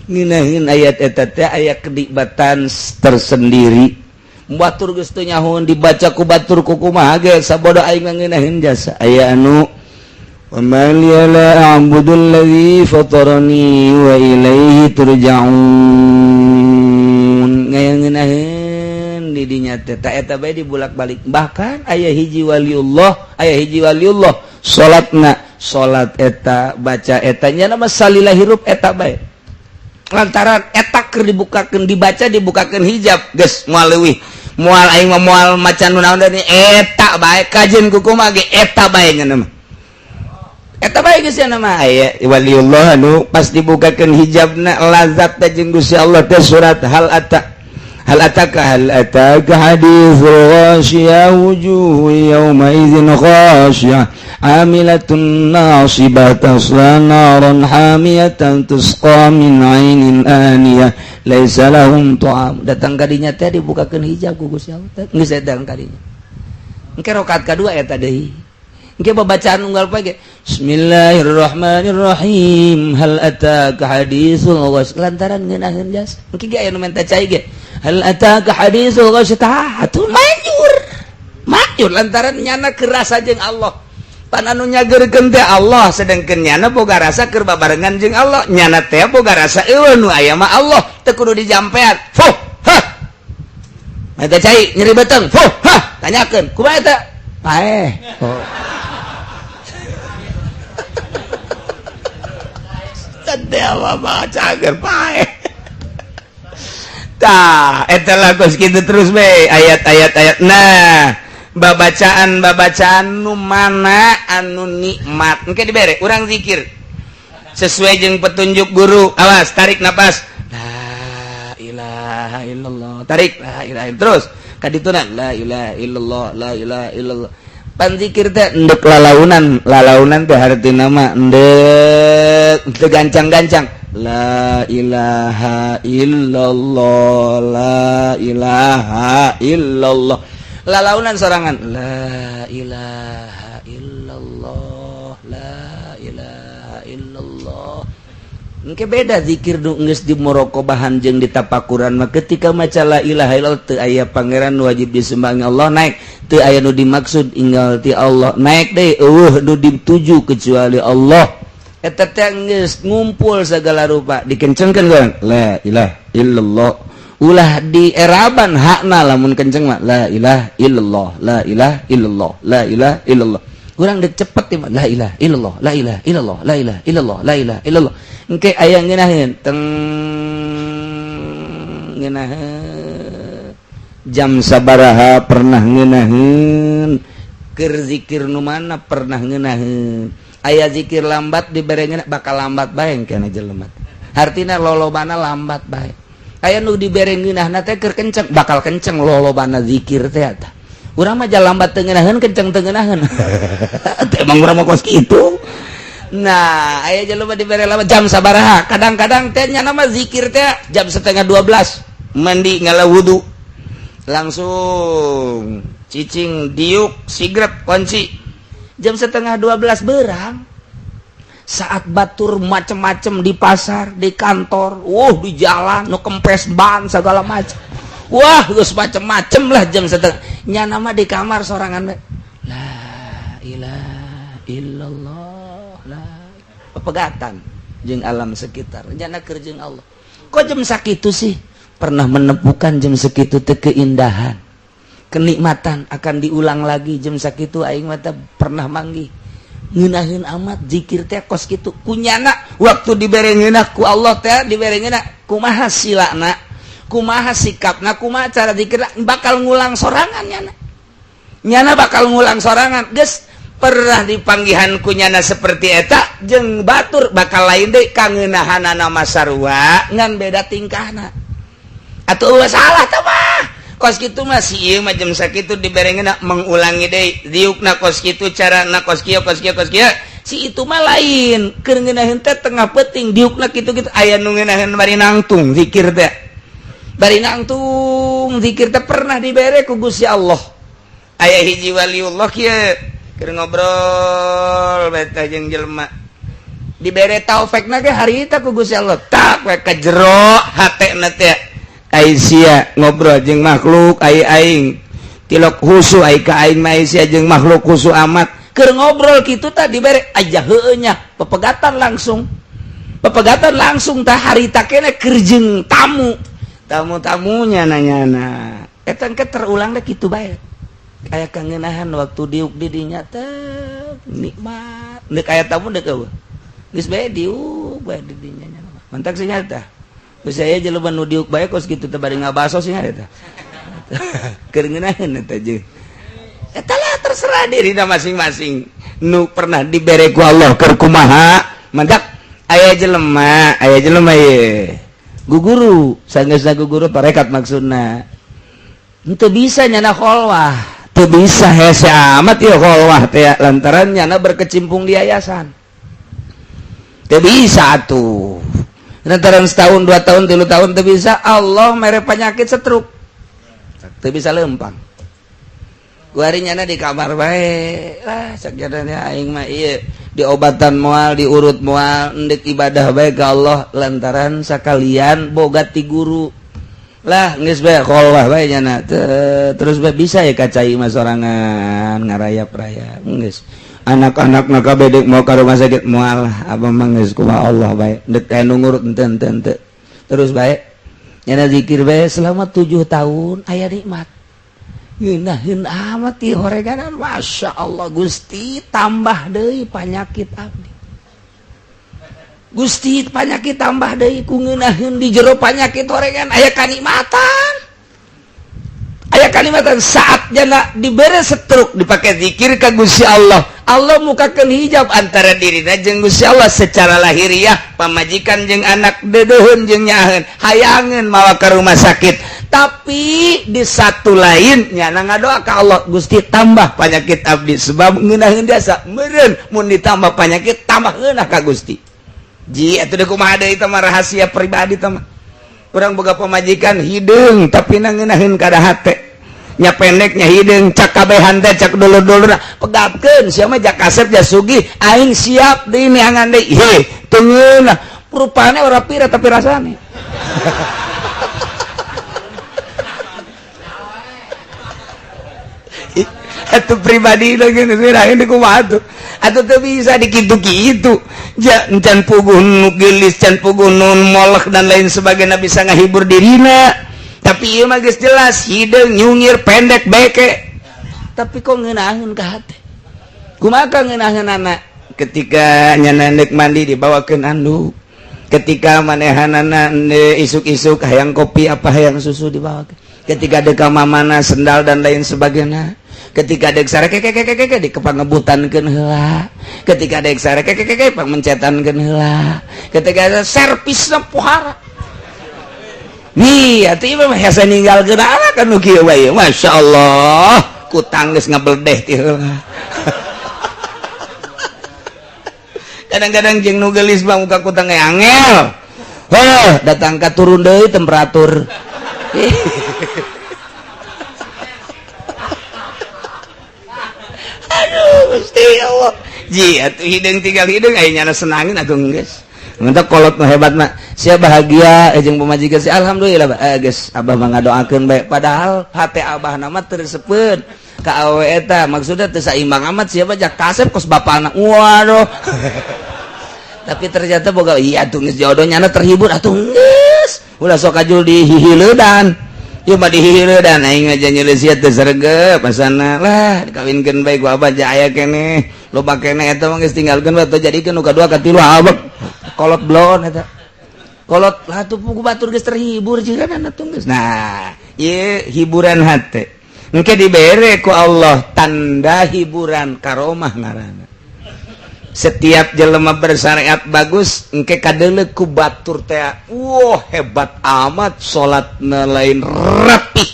ngeunaheun ayat eta teh aya kenikmatan tersendiri batur geus teu nyahoeun dibaca ku batur ku kumaha ge sabodo aing ngeunaheun jasa aya anu wa man la a'budul ladzi fatarani wa ilaihi turja'un ngeunaheun di dinya teh ta eta bae dibulak-balik bahkan aya hiji waliullah salatna salat eta baca eta nya nama salila hirup eta bae lantaran eta keur dibukakeun hijab geus moal leuwih moal aing mah moal maca nu naon deui eta bae kajen ku kumaha ge eta bae cenah mah eta bae geus cenah mah aya waliullah anu pas dibukakeun hijabna lazat teh jeung Gusti Allah teh surat hal ataka haditsul ghasyiyah wujuhu yawma idzin khasyiyah amilatun nasibah tasla naran hamiyatan tusqa min 'ainin aniyah laisa lahum ta'am datang kadinya teh dibukakeun hijab ku Gusti Allah teh geus datang kadinya engke rakaat kadua eta deui engke babacaan unggal page bismillahirrahmanirrahim hal ataka haditsul ghasyiyah lantaran ngeunaheun jas engke ge aya nu menta cai ge hal ataka haditsul ghasyiyah atuh majur lantaran nyana kerasa jeung Allah pan anu nyageurkeun teh Allah sedengkeun nyana boga rasa keur babarengan jeung Allah nyana teh boga rasa eueuh nu aya mah Allah teu kudu dijampean fuh hah eta cai nyeri beteng fuh hah tanyakeun kumaha eta paeh teh apa baca keur paeh tah eta lagu kitu terus we ayat nah babacaan nu mana anu nikmat engke dibere urang zikir sesuai jeung petunjuk guru awas tarik napas la ilaha illallah tarik la ilaha terus kadituna la ilaha illallah panzikir teh endek lalaunan teh harti nama endek teu gancang-gancang la ilaha illallah la ilaha illallah lalaunan sorangan la ilaha illallah la ilaha illallah. Engke beda zikir nu geus dimorokobahan jeung ditapakuran mah ketika maca la ilaha illallah teu aya pangeran wajib disembah Allah naik teu aya nu dimaksud inggal ti Allah naik deui nu dituju kecuali Allah eta teh geus ngumpul segala rupa dikencengkeun kan la ilaha illallah ulah di eraban hakna lamun kenceng mah la ilaha illallah la ilaha illallah la ilaha illallah urang dek cepet mah la ilaha illallah la ilaha illallah la ilaha illallah la ilaha illallah engke aya ngeunaheun teng ngeunaheun jam sabaraha pernah ngeunaheun keur zikir nu mana pernah ngeunaheun aya zikir lambat diberengeun bakal lambat bae kana jelema artina lolobana lambat bae aya nu diberengeunahna teh keur kenceng bakal kenceng lolobana zikir teh eta urang mah lambat teu ngeunaheun kenceng teu ngeunaheun emang urang mah kos kitu. Nah aya jelema dibere lambat jam sabaraha kadang-kadang teh nya nama zikir teh jam 11:30 mandi ngala wudu langsung cicing diuk sigrep kunci jam 11:30 berang saat batur macem-macem di pasar di kantor di jalan nu kempes ban segala macam wah geus macem-macem lah jam setengah nya nama di kamar sorangan la ilaha illallah la pepegatan jeung alam sekitar nyana keur jeung Allah kok jam sakitu sih pernah menemukan jam sekitu teh keindahan kenikmatan akan diulang lagi jam sakitu aing mah pernah manggih ngeunaheun amat zikir teh kos kitu kunyana waktu diberengeunna ku Allah teh diberengeunna kumaha silana kumaha sikapna kumaha cara zikirna bakal ngulang sorangan nyana bakal ngulang sorangan geus pernah dipanggihan kunyana seperti eta jeung batur bakal lain deui kangeunahanna nama sarua ngan beda tingkahna atuh salah tah mah kos kitu mah si ieu mah jam sakitu diberengeunna mengulangi deui diukna kos kitu carana kos kieu si itu mah lain keur ngeunaheun teh tengah peuting diukna kitu-kitu aya nu ngeunaheun bari nangtung zikir teh bari nangtung zikir teh pernah dibere ku Gusti Allah aya hiji waliullah kieu keur ngobrol beta jeung jelema dibere taufekna ge harita ku Gusti Allah tak we ka jero hatena teh Aisyah ngobrol jeung makhluk aing tilok husu ai ka aing mah Aisyah jeung makhluk husu amat keur ngobrol kitu tah dibere aja heueuh nya pepegatan langsung tah harita keneh keur jeung tamu-tamunya nanyana eta engke terulang deh kitu bae aya kangeunahan waktu diuk di dinya teh nikmat deuk aya tamu deuk eueuh geus bae diuk bae di dinya mantak sih nyata geus aya jelema nu diuk bae kos kitu teh bari ngabaso sih eta keur ngeunaheun eta jeung eta lah terserah dirina masing-masing nu pernah dibere ku Allah keur kumaha mantak aya jelema ieu guguru sanggeusna guguru tarekat maksudna henteu bisa nyana kholwah teu bisa hese amat ieu kholwah teh lantaran nyana berkecimpung di yayasan teu bisa atuh lantaran setahun 2 tahun 3 tahun teu bisa Allah mere penyakit stroke teu bisa leumpang kuari nyana di kamar bae lah sakjadana aing mah ieu di obatan moal diurut moal endek ibadah bae ka Allah lantaran sakalian boga ti guru lah geus bae kholwah bae nyana terus bae bisa ya kacai mah sorangan ngarayap-rayap geus anak-anakna kabeh deuk mau ka rumah sakit moal abang mah geus kumaha Allah bae endek anu ngurut henteu terus bae nyana zikir bae selama 7 tahun aya nikmat ngeunaheun amat ti horeganan Masya Allah Gusti tambah deui panyakit abdi Gusti panyakit tambah deui ku ngeunaheun di jero panyakit horegan aya kanikmatan saat jana dibere stroke dipake zikir ka Gusti Allah Allah mukakeun hijab antara dirina jeung Gusti Allah secara lahiriah pamajikan jeung anak dedeuheun jeung nyaheun hayangeun mawa ka rumah sakit tapi di satu lainnya ngadoa ka Allah Gusti tambah penyakit abdi sebab ngeunaheun biasa meureun mun ditambah penyakit tambah ngeunah ka Gusti ji atuh deuk kumaha deui teh mah rahasia pribadi teh mah urang boga pamajikan hideung tapi ngeunaheun kada hate nya pendeknya hideung cak kabehan teh cak dulur-dulurna pegapkeun sia mah jak kasep jak sugih aing siap deui neangan deui he teu ngeunah rupane ora pira tapi rasane atau pribadi lagi sekarang ini kumaha tuh atau tuh bisa dikitu-kitu can puguh nugilis can puguh nun molek dan lain sebagainya bisa ngahibur dirina tapi ieu mah geus jelas hideung nyungir pendek beke tapi kok ngeunaheun ka hate kumaha ngeunaheun anak ketika nyanandek mandi dibawakeun anduk ketika manehanana isuk-isuk hayang kopi apa hayang susu dibawakeun ketika deka mamana sendal dan lain sebagainya ketika dek sare keke di kepangebutankeun heula ketika dek sare keke pangmencetankeun heula ketika servisna pohara nih atuh ieu mah hese ninggalkeun anak anu kieu bae masyaallah kutang geus ngabledeh ti heula kadang-kadang jeung nu geulis mah muka kutang angel datang ka turun deui temperatur aduh Gusti Allah ji atuh hideung tinggal hideung aya nyana senangin atuh geus mantap kolot mah hebat mah sia bahagia jeung pamajikan sia alhamdulillah geus abah mah ngadoakeun bae padahal hate abahna mah teu reseupeun ka awewe eta maksudna teu saimbang amat sia mah jak kasep kos bapana waduh tapi ternyata boga iya atuh geus jodoh nyana terhibur atuh geus ulah sok ajul dihihiledan ieu mah dihihiledan aing aja nyeureus sia teu sregep asana lah dikawinkeun bae ku abah ja aya keneh loba keneh eta mah geus tinggalkeun bae teu jadikeun nu kadua katilu abek kolot blon eta kolot atuh pugu batur geus terhibur jieunan atuh geus nah ieu hiburan hate engke dibere ku Allah tanda hiburan karomah ngaranna setiap jelema bersyariat bagus engke kadeuleu ku batur teh hebat amat salatna lain rapih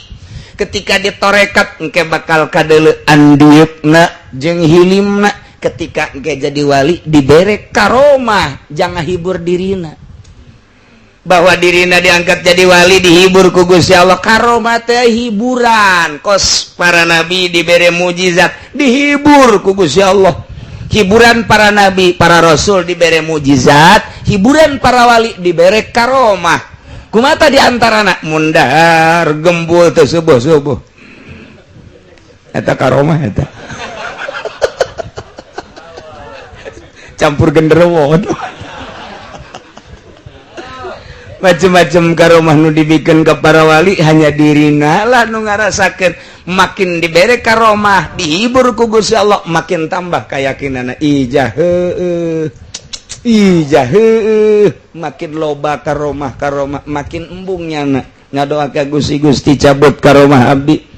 ketika ditorekat engke bakal kadeuleu andieukeuna jeung hilimna ketika engke jadi wali dibere karomah jangan hibur dirina bahwa dirina diangkat jadi wali dihibur ku Gusti Allah karomah teh hiburan kos para nabi dibere mujizat dihibur ku Gusti Allah hiburan para nabi para rasul dibere mujizat hiburan para wali dibere karomah kumata diantarana mundar gembul teu subuh-subuh eta karomah eta campur genderuwo macam-macam karomah nu dibikeun ka para wali hanya dirina lah nu ngarasakeun makin dibere karomah dihibur ku Gusti Allah makin tambah keyakinanna ijah makin loba karomah makin embung nyana ngadoa ka Gusti cabut karomah abdi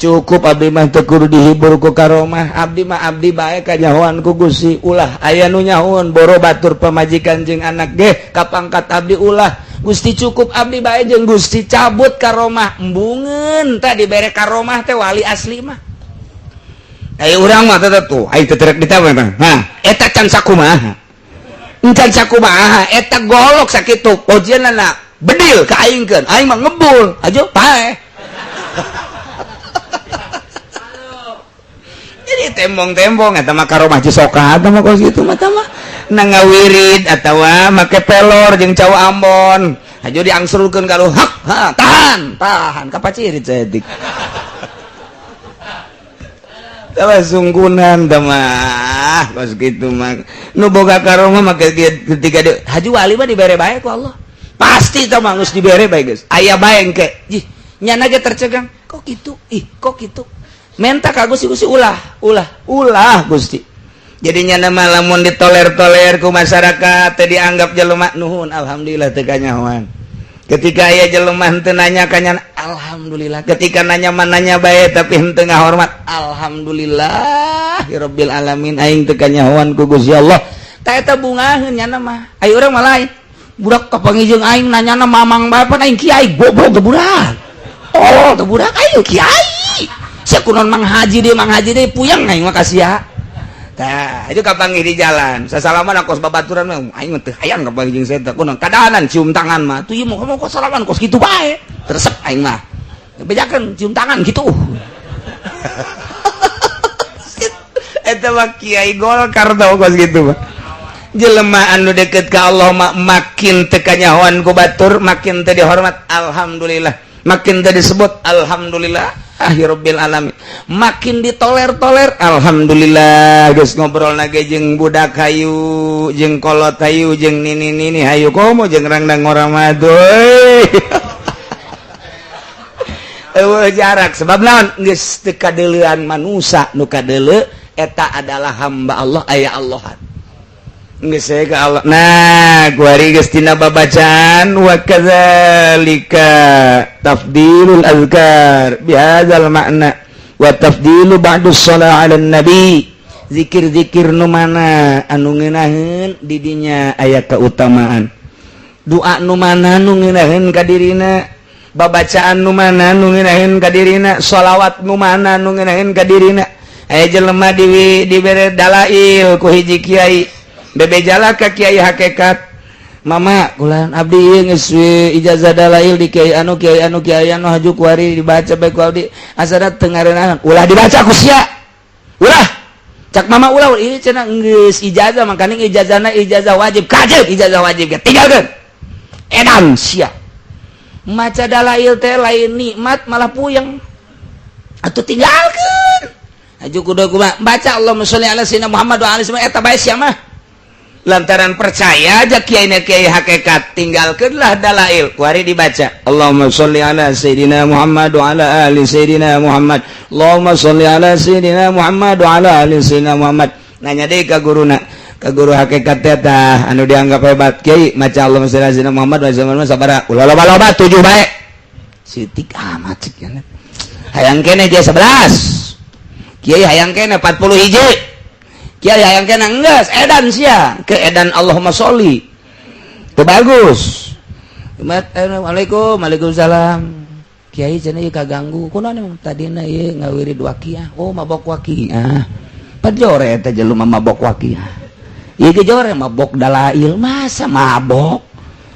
cukup abdi mah teu kudu dihibur ku karomah abdi mah abdi bae kanyahoan ku Gusti ulah aya nu nyahoan boro batur pamajikan jeung anak ge kapangkat abdi ulah Gusti cukup abdi bae jeung Gusti cabut karomah embungeun tah dibere karomah teh wali asli mah aya urang mah teh tuh ai teu terek ditawe mah eta can sakumaha encan sakumaha eta golok sakitu pojeunna bedil ka aingkeun aing mah ngebul ajo pae jadi tembong-tembong eta mah karomah cisoka eta mah kos kitu mah nangawirid atawa make pelor jeung cau Ambon ajo diangsurkeun ka luhak tahan kapacirit saeutik tah sunggunan tah mah kos kitu mah nu boga karomah mah ketika haji wali mah dibere bae ku Allah pasti tah mah geus dibere bae geus aya bae engke jih nyana ge tercegang kok kitu kok kitu menta ka Gusti ulah Gusti jadinya nama lamun ditoler-toler ku masyarakat teu dianggap jelema nuhun alhamdulillah teu kanyahoan ketika aya jelema henteu nanya kanyan alhamdulillah ketika nanya mananya bae tapi henteu ngahormat alhamdulillah rabbil alamin aing teu kanyahoan ku Gusti Allah tah eta bungaheun nyana mah aya urang mah lain budak kapangijieun aing nanyana mamang bapan aing kiai goblok teh budak oh tuh budak ayo kiai sia kunon mang haji deh puyang aing makasih ya. Tah itu kapanggih di jalan sasalaman kos babaturan mah aing teh hayang kapanggih jeung saya teh kunon kadahanan cium tangan mah tuh ieu mah kos salaman kos kitu bae teresep aing mah bejakeun cium tangan gitu. Eta mah kiai Golkar tau kos gitu mah jelema anu deket ka Allah mah makin teu kanyahoan ku batur makin teu dihormat alhamdulillah makin teu disebut alhamdulillah akhirobbil alamin makin ditoler-toler alhamdulillah geus ngobrol nage jeung budak hayu jeung kolot hayu jeung nini hayu komo jeung rangdang orang madu eueuh jarak sebab naon geus teu kadeuleuan manusa nu kadeuleu eta adalah hamba Allah aya Allahan geus ka Allah. Nah kuari geus tina babacaan wa kadzalika tafdilul azkar bihadzal makna wa tafdilu ba'dus shalah 'alan nabi zikir-zikir nu mana anu ngeunaheun di dinya aya kautamaan doa nu mana nu ngeunaheun ka dirina babacaan nu mana nu ngeunaheun ka dirina shalawat nu mana nu ngeunaheun ka dirina aya jelema dibere dalail ku hiji kiai bebe jala ka kiai hakikat mama kulan abdi ieu geus ijazah dalail di kiai anu haju kuari dibaca bae ku abdi asana teu ngareunana ulah dibaca ku sia ulah cak mama ulah ieu cenah geus ijazah makana ijazahna ijazah wajib kajib ijazah wajib tinggalkeun edan sia maca dalail teh lain nikmat malah puyeng atuh tinggalkeun haju kudu kumaha baca Allahumma sholli ala sayyidina Muhammad wa ali sayyidina eta bae sia mah lantaran percaya aja kiai hakikat tinggalkanlah dalail kuari dibaca Allahumma sholli ala sayyidina Muhammad wa ala ali sayyidina Muhammad Allahumma sholli ala sayyidina Muhammad wa ala ali sayyidina Muhammad nanya deui ka guruna ka guru hakikat teh anu dianggap hebat kiai maca Allahumma sholli ala sayyidina Muhammad wa ala ali sayyidina Muhammad sabaraha ulah loba 7 bae sitik amat cik hayang keneh dia 11 kiai hayang keneh 40 hiji kiai hayang kena enggeus edan sia ke edan Allahumma sholli teu bagus. Assalamualaikum waalaikumsalam kiai cenah ieu kaganggu kunaon tadina ieu ngawirid waqiah oh mabok waqiah pajore eta jelema mabok waqiah ieu ge jore mabok dalail masa mabok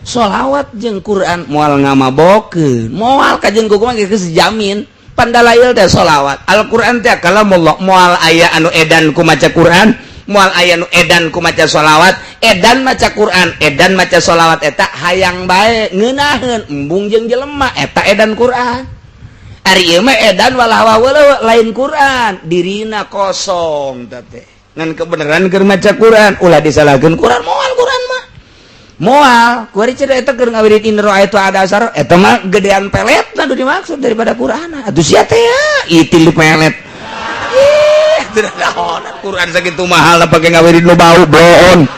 sholawat jeung Quran moal ngamabokeun moal ka jeung kumaha geus jamin pandalail teh sholawat Al-Quran teh kalamullah moal aya anu edan ku maca Quran moal aya anu edan ku maca sholawat edan maca Quran edan maca sholawat eta hayang bae ngeunaheun embung jeung jelema eta edan Quran ari ieu mah edan walah lain Quran dirina kosong teh ngan kebenaran keur maca Quran ulah disalahkeun Quran moal Quran mah moal kuari cerita eta keur ngawirid indro ayatu ada asar eta mah gedean pelet anu dimaksud daripada Quran atuh sia teh itil pelet teu naon Quran sakitu mahal pake ngawirid nu bau bloon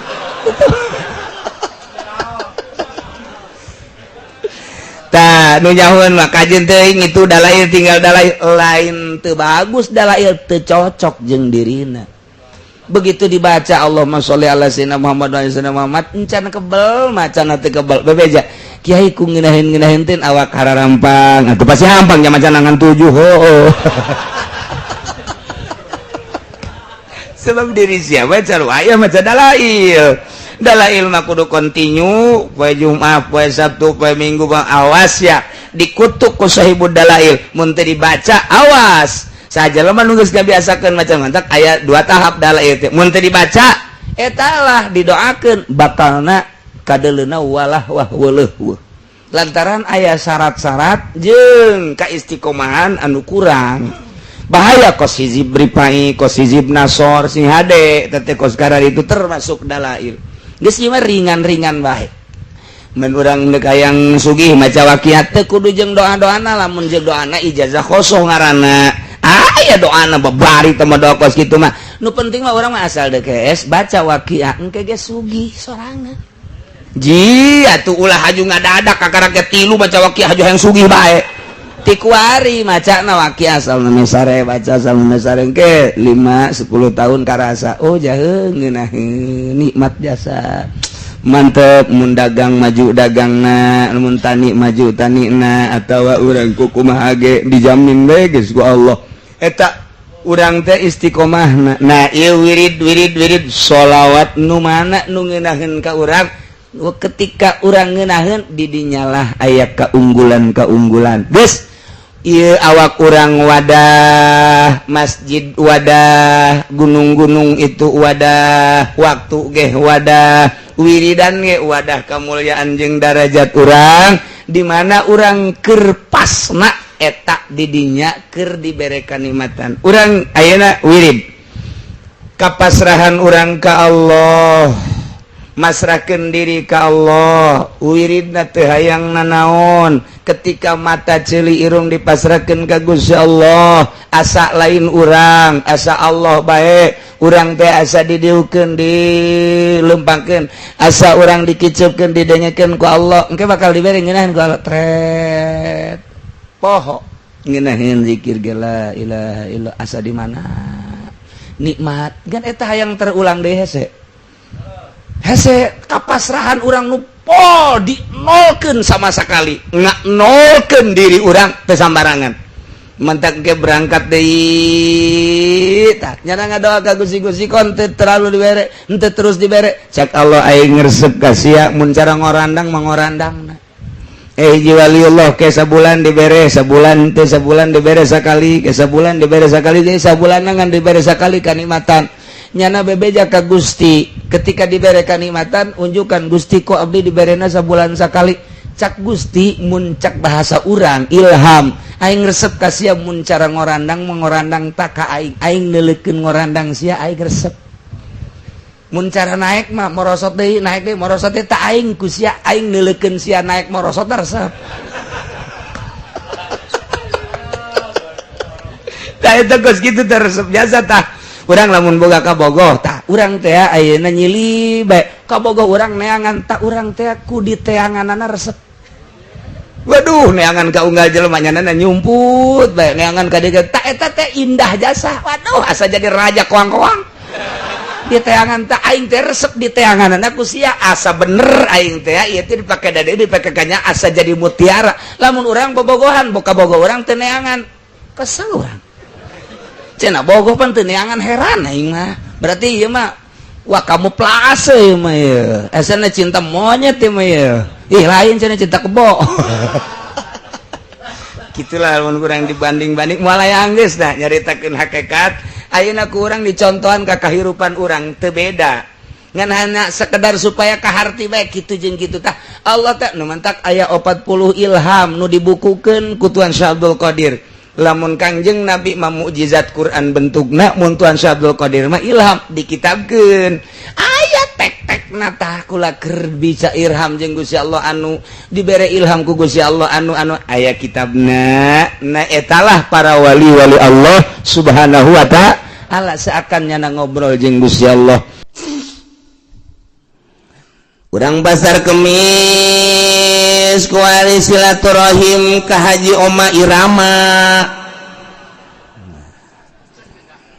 tah nu nyahoeun mah kajen teuing itu dalail tinggal dalail lain teu bagus dalail teu cocok jeung dirina begitu dibaca Allahumma sholli ala sayyidina Muhammad wa ala sayyidina Muhammad encan kebel macana teu kebel bebeja kiai ku ngeunaheun teh awak hararampang atuh pasti hampang nya macan nangan 7 heuh sebab diri siapa caru aya maca dalail mah kudu kontinu poe Jumat poe Sabtu poe Minggu bang awas ya dikutuk ku sahibud dalail mun teu dibaca awas saja lemah nunggu biasakan macam mantak ayat 2 tahap dalail teh mun teu dibaca eta lah didoakeun batalna kadeleuna walah wah weuleuh lantaran aya syarat-syarat jeung kaistiqomahan anu kurang bahaya kos hizib ripai kos hizib nasor sing hade teh kos karar itu termasuk dalail geus ieu mah ringan-ringan bae mun urang neuk hayang sugih maca waqiah teh kudu jeung doa-doana lamun jeung doana ijazah kosong ngaranna aya doana babari teh mah doa kos kitu mah nu penting mah urang mah asal deukes baca waqiah engke ge sugih sorangan ji atuh ulah haju ngadadak kakaraget 3 baca waqiah haju hayang sugih bae ti kuari macana waqiah salna mesare baca salna mesare engke 5 10 tahun karasa oh jaheung ngeunaheun nikmat jasa mantep mun dagang maju dagangna mun tani maju tanina atawa urang kukumaha ge dijamin we geus ku Allah eta urang teh istiqomah nah ieu wirid sholawat nu mana nu ngeunaheun ka urang ketika urang ngeunaheun di dinyalah aya kaunggulan geus ieu awak urang wadah masjid wadah gunung-gunung itu wadah waktu ge wadah wiridan ge wadah kamulyaan jeung darajat urang di mana urang keur pasna eta di dinya keur dibere kanikmatan urang ayeuna wirid kapasrahan urang ka Allah masrahkeun diri ka Allah wiridna teu hayang nanaon ketika mata ceuli irung dipasrahkeun ka Gusti Allah asa lain urang asa Allah bae urang teh asa didieukeun dilempangkeun asa urang dikicupkeun didengekeun ku Allah engke bakal dibere ngeunaheun ku Allah tret poho ngeunaheun zikir ge la ilaha illallah asa di mana nikmat kan eta hayang terulang deui hese kapasrahan urang nu pol di nolkeun sama sekali nggak nolkeun diri urang teu sambarangan mantak ge berangkat deui tah nyana ngadoa ka Gusti kon teu terlalu dibere henteu terus dibere cak Allah aing ngresep ka sia mun cara ngorandang mangorandangna jiwaliullah ke sabulan dibere sabulan teu sabulan dibere sakali ke sabulan dibere sakali deui sabulan ngan dibere sakali kanikmatan nyana bebeja ka Gusti ketika dibere kanikmatan unjukan Gusti kok abdi diberena sabulan sakali cak Gusti mun cak bahasa urang ilham aing resep ka sia mun cara ngorandang mangorandang tak ka aing neuleukeun ngorandang sia aing resep mun cara naik mah morosot deui naik deui morosot teh tak aing ku sia aing neuleukeun sia naik morosot resep tah eta geus kitu teh resep biasa tah urang lamun boga kabogoh tah urang teh ayeuna nyili bae kabogoh urang neangan tah urang teh ku diteanganana resep waduh neangan ka unggal jelema nyanana nyumput bae neangan ka dieu tah eta teh indah jasa waduh asa jadi raja koang-koang diteangan tah aing teh resep diteanganana ku sia asa bener aing teh ieu teh dipake dade dipake kanya asa jadi mutiara lamun urang bobogohan boka bogoh urang teh neangan kesel urang cenah bogoh pan teu neangan heran aing mah berarti ieu mah wah kamu plase ieu mah ieu asana cinta monyet ieu mah ieu ih lain cenah cinta kebo gitulah mun kurang dibanding-banding moal geus dah nyaritakeun hakikat ayeuna ku urang dicontohan ka kahirupan urang teu beda ngan hanya sekedar supaya kaharti bae kitu jeung kitu tah Allah teh nu mantak aya 40 ilham nu dibukukeun ku Tuan Syekh Abdul Qadir lamun Kangjeng Nabi mah mukjizat Quran bentukna mun Tuan Syekh Abdul Qadir mah ilham dikitabkeun aya tek-tekna tah kula keur bisa irham jeung Gusti Allah anu dibere ilham ku Gusti Allah anu aya kitabna na etalah para wali-wali Allah Subhanahu wa ta'ala seakan nyana ngobrol jeung Gusti Allah urang Pasar Kemis kuali silaturahim ka Haji Oma Irama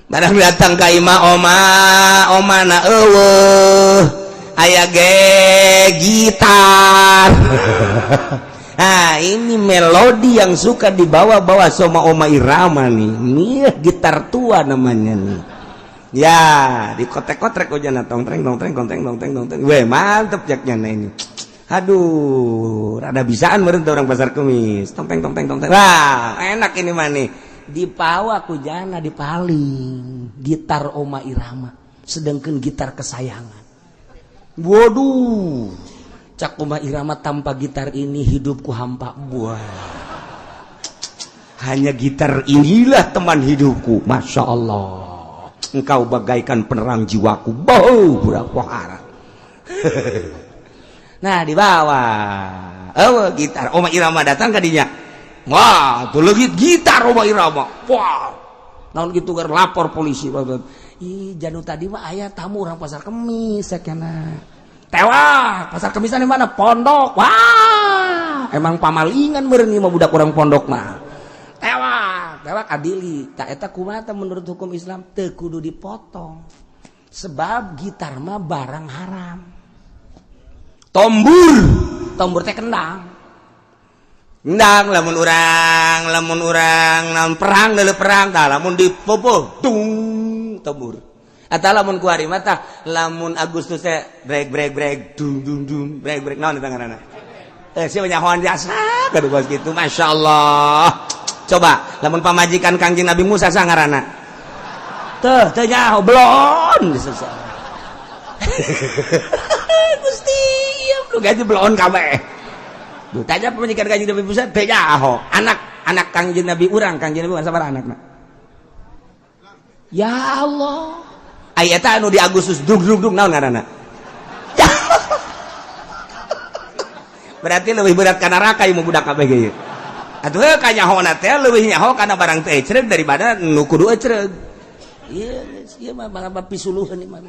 barang datang ka Ima Oma na eueuh aya ge gitar nah ini melodi yang suka dibawa-bawa sama Oma Irama nih gitar tua namanya nih ya di kotek-kotek ojana tongtreng weh mantep jaknya ini aduh rada bisaan meureun orang Pasar Kemis tongteng wah enak ini mah nih dipawa ku jana dipaling gitar Oma Irama sedangkan gitar kesayangan waduh cak Oma Irama tanpa gitar ini hidupku hampa buah hanya gitar inilah teman hidupku Masya Allah engkau bagaikan penerang jiwaku bau budak pohara nah di bawah gitar Oma Irama datang ke dinya wah tuh legit gitar Oma Irama wah naon gitu kan lapor polisi ih janu tadi mah aya tamu orang Pasar Kemis sakena tewah Pasar Kemisan di mana pondok wah emang pamalingan meureun ieu mah budak orang pondok mah tewak adili tak eta kumaha menurut hukum Islam teu kudu dipotong sebab gitar mah barang haram tombur teh kendang lamun urang perang tah lamun dipopo dung tombur eta lamun ku hari mata lamun Agustus teh brek dung brek naon eta ngaranna sia nyahoan jasa kadu bos kitu masyaallah coba lamun pamajikan Kangjeng Nabi Musa sa ngaranna teu nyaho belon disesa Gusti ieu ku gaji belon kabeh duh tanya pamajikan Kangjeng Nabi Musa teu nyaho anak Kangjeng Nabi urang Kangjeng Nabi sabaraha anakna ya Allah ai eta anu di Agustus dug naon ngaranna berarti lebih berat ka neraka ieu budak kabeh ge atuh ka nyahona teh leuwih nyaho kana barang teh ecreg daripada nu kudu ecreg ieu mah bangga pisuluheun ieu mah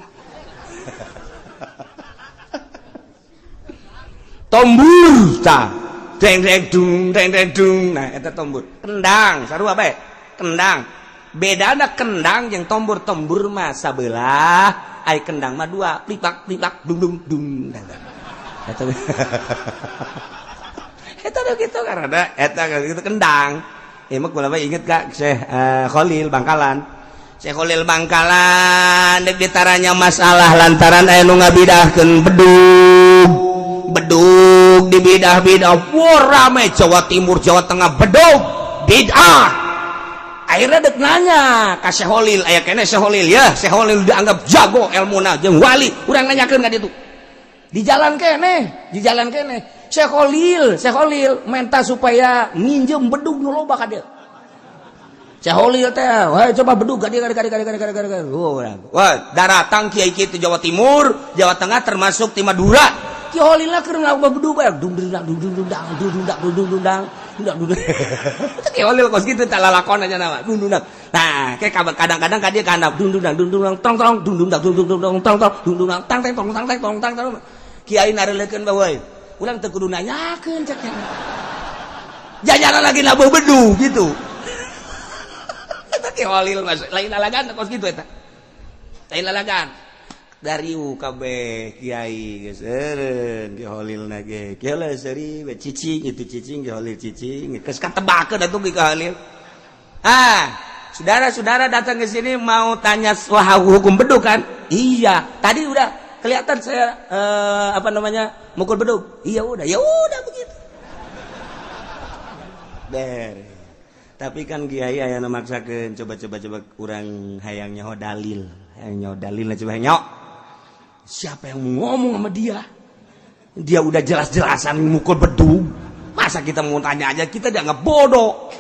tombur tah deng dung nah eta tombur kendang sarua bae kendang bedana kendang jeung tombur mah sabelah ai kendang mah dua plipak dung eta gitu karena eta gitu kendang mah kula mah inget ka Syekh Khalil Bangkalan Syekh Khalil Bangkalan dek ditaranya masalah lantaran aya nu ngabidahkeun bedug di bidah wah rame Jawa Timur Jawa Tengah bedug bid'ah akhirnya dek nanya ka Syekh Khalil aya keneh Syekh Khalil ya Syekh Khalil dianggap jago ilmuna jeung wali urang nanyakeun ka ditu di jalan keneh Syekh Khalil minta supaya minjem bedug nu loba ka dieu Syekh Khalil teh wah coba bedug ka dieu wah daratang kiai kitu Jawa Timur Jawa Tengah termasuk ti Madura Ki Khalil lah keur ngaboga bedug bae dung Ki Khalil kos kitu tah lalakon aja nama dung nah kayak kadang-kadang ka dieu ka handap dung tong kiai narelekeun bae ulang teu kudu nanyakeun cek jajanan lagi nabuh bedug gitu eta Ki Khalil lain lalagan kos kitu eta lain lalagan dari kabeh kiai geus eureun Ki Khalil na ge Ki Khalil seuri we cicing itu cicing Ki Khalil cicing geus katebakeun atuh Ki Khalil saudara-saudara datang ke sini mau tanya soal hukum bedug kan iya tadi udah kelihatan saya mukul bedug iya udah ya udah begitu tapi kan kiai aya nu maksakeun coba urang hayang nyaho dalil lah coba nyok siapa yang mau ngomong sama dia udah jelas-jelasan mukul bedug masa kita mau tanya aja kita dianggap bodoh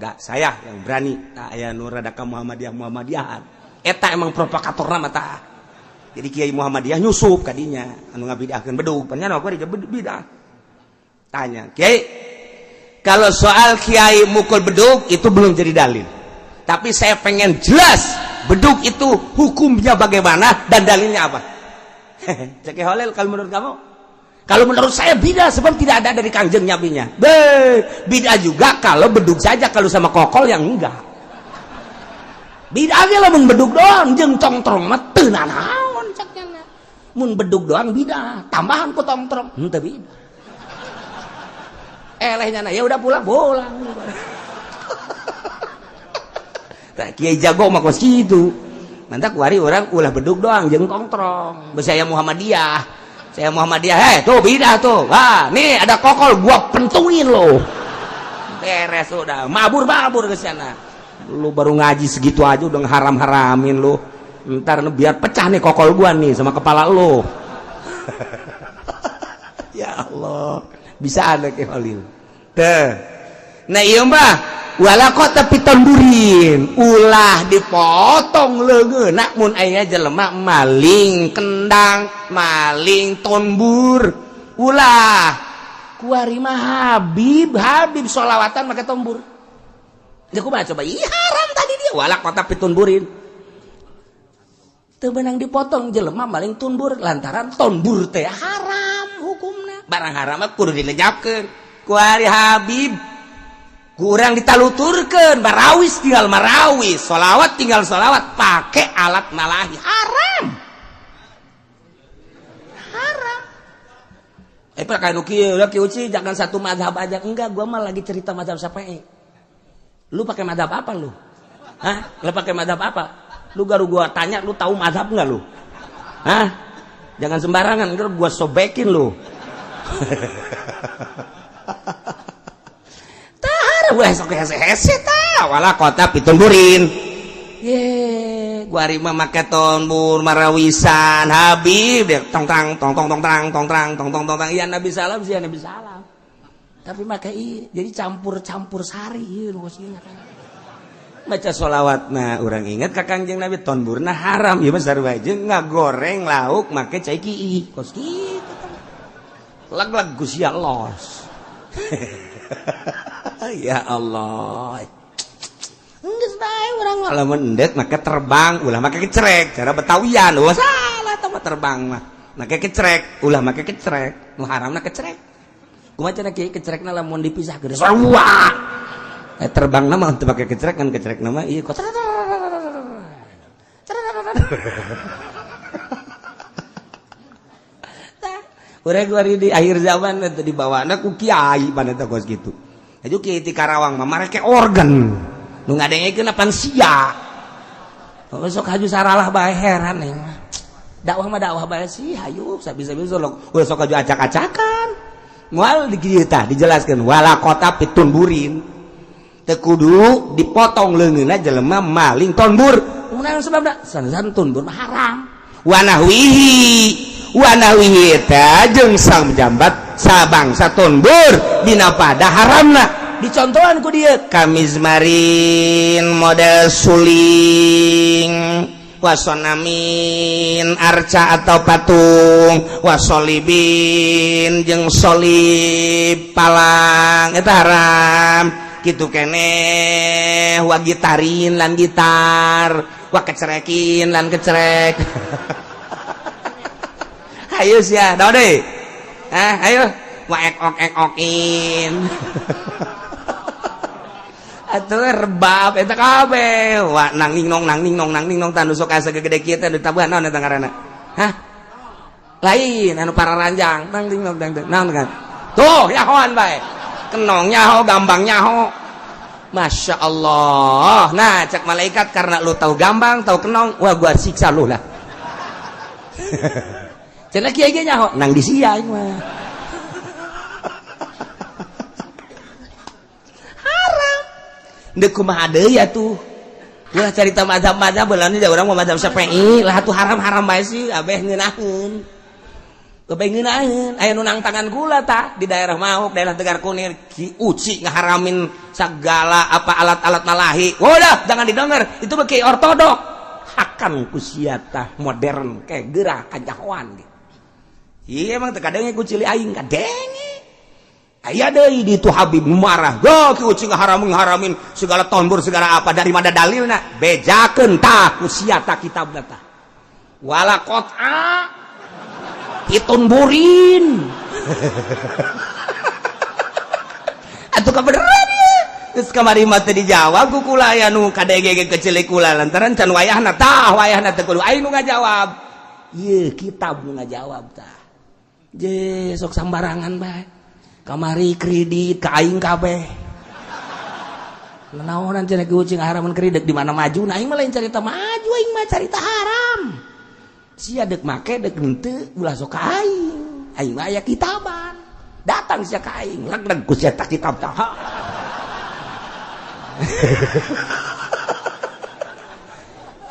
enggak saya yang berani aya nu rada ka Muhammadiyahan eta emang provokatorna mah tah jadi Kiai Muhammadiyah nyusup kadinya anu ngabidahkeun bedug panjana aku bidah tanya Kiai kalau soal Kiai mukul bedug itu belum jadi dalil tapi saya pengen jelas bedug itu hukumnya bagaimana dan dalilnya apa Cek Khalil kalau menurut kamu kalau menurut saya bidah sebab tidak ada dari Kangjeng Nabinya bidah juga kalau bedug saja kalau sama kokol yang enggak bidah ge lamun bedug doang jeung tongtrong mah teu naon cekna mun bedug doang bidah tambahan ku tongtrong henteu bidah elehnya ya udah pulang tah kiai jago mah kos kitu mantak wari orang ulah bedug doang jeung tongtrong saya Muhammadiyah tuh bidah tuh nih ada kokol gua pentuin lo beres udah mabur ke sana lu baru ngaji segitu aja udah haram-haramin lu ntar biar pecah nih kokol gua nih sama kepala lu ya Allah bisa ada Ki Khalil nah iya mbah walakot tapi tamburin ulah dipotong leungeuna mun aya jelema maling kendang maling tombur ulah kuari mah Habib sholawatan make tombur ya kumaha coba iya haram tadi dia walakot tapi tamburin teu beunang dipotong jelema maling tombur lantaran tombur teh haram hukumna barang haram mah kudu dilenyapkeun kuari Habib kurang ditaluturkeun marawis tinggal marawis sholawat tinggal sholawat pakai alat malahi haram Pakai nuki udah kiuci jangan satu mazhab aja. Enggak, gua mah lagi cerita mazhab Syafi'i. Lu pakai mazhab apa lu? Hah? Lu pakai mazhab apa? Lu baru gua tanya, lu tahu mazhab enggak lu? Hah? Jangan sembarangan, ntar gua sobekin lu. Tah, gua sok hese-hese tah, wala kota pitumburin. Ye, gua ari mah make tombur marawisan Habib dia tong tang iya Nabi salam sih Nabi salam. Tapi make jadi campur sari ieu bosina kan. Baca sholawatna urang inget ka Kangjeng Nabi tonburna haram ieu mah sarua jeung ngagoreng lauk make cai kieu kos kitu. Lag-lag Gusti Allah. Ya Allah. Geus bae urang mah lamun endet make terbang ulah make kecrek cara Betawian wah salah tah terbang mah make kecrek ulah make kecrek nu haramna kecrek kumaha cenah kieu kecrekna lamun dipisah geus sarua terbangna mah teu make kecrek kan kecrekna mah ieu kota urang gua di akhir zaman teh dibawana ku kiai paneta kos kitu aju kiai ti Karawang mah mareke organ nu ngadengekeun apan sia. Sok haju saralah bae heran nih. Dakwah mah dakwah bae sih hayu sabisa-bisa sok haju acak-acakan. Moal di kieu tah dijelaskeun wala kota pitunburin. Teu kudu dipotong leungeunna jelema maling tonbur. Kunaon sababna? Sansan tonbur mah haram. Wanawihi teh jeung samjambat sabangsa tonbur dina pada haramna. Dicontohan ku dia kamizmarin model suling wasonamin arca atau patung wasolibin jeung solib palang eta haram kitu keneh wa gitarin lan gitar wa kecerekin lan kecerek ayo sia daon deui ayo wa ekok-ekokin atuh rebab eta kabeh wa nang ning nong tanu sok asa gede kieu teh ditabuhan naon eta ngaranna hah lain anu pararanjang nang ning nong naon kan tuh yahoan bae kenong nyaho gambang nyaho Masya Allah. Nah cek malaikat karena lu tahu gambang tahu kenong wah gua siksa lu lah cenah kieu ge nyaho nang di sia aing mah Ndeu kumaha deui atuh. Ulah carita mazhab-mazhab beulana da urang mah mazhab Syafi'i, lah atuh haram-haram bae sih abeh ngeunaheun. Abeh ngeunaheun, aya nu nang tangan kula tah di daerah Mauk, daerah Tegar Kunir, Ki Uci ngaharamin sagala apa alat-alat malahi. Udah, jangan didengar, itu mah ki ortodok. Hakan ku sia tah modern kayak gerah kajahoan gitu. Iya emang teu kadenge ku cili aing kadenge. Aya deui di itu Habib marah. Go ki uci ngaharamin segala tonbur segala apa dari mana dalilna? Bejakeun tah ku sia tah kitabna tah. Wala qat'a itunburin. Atuh kabeneran ieu. Geus kamari mah teu dijawab ku kula aya nu kadege kecil kula lantaran can wayahna teu kudu aing nu ngajawab. Ieu kitab nu ngajawab tah. Je sok sambarangan bae. Kamari kredit ka aing kabeh. Naonan cenah kucing haraman kredit di mana maju nah aing mah lain carita maju aing mah carita haram. Sia deuk make deuk henteu ulah sok ka aing. Aing mah aya kitaban. Datang sia ka aing leg-leg ku sia tak kitab tah.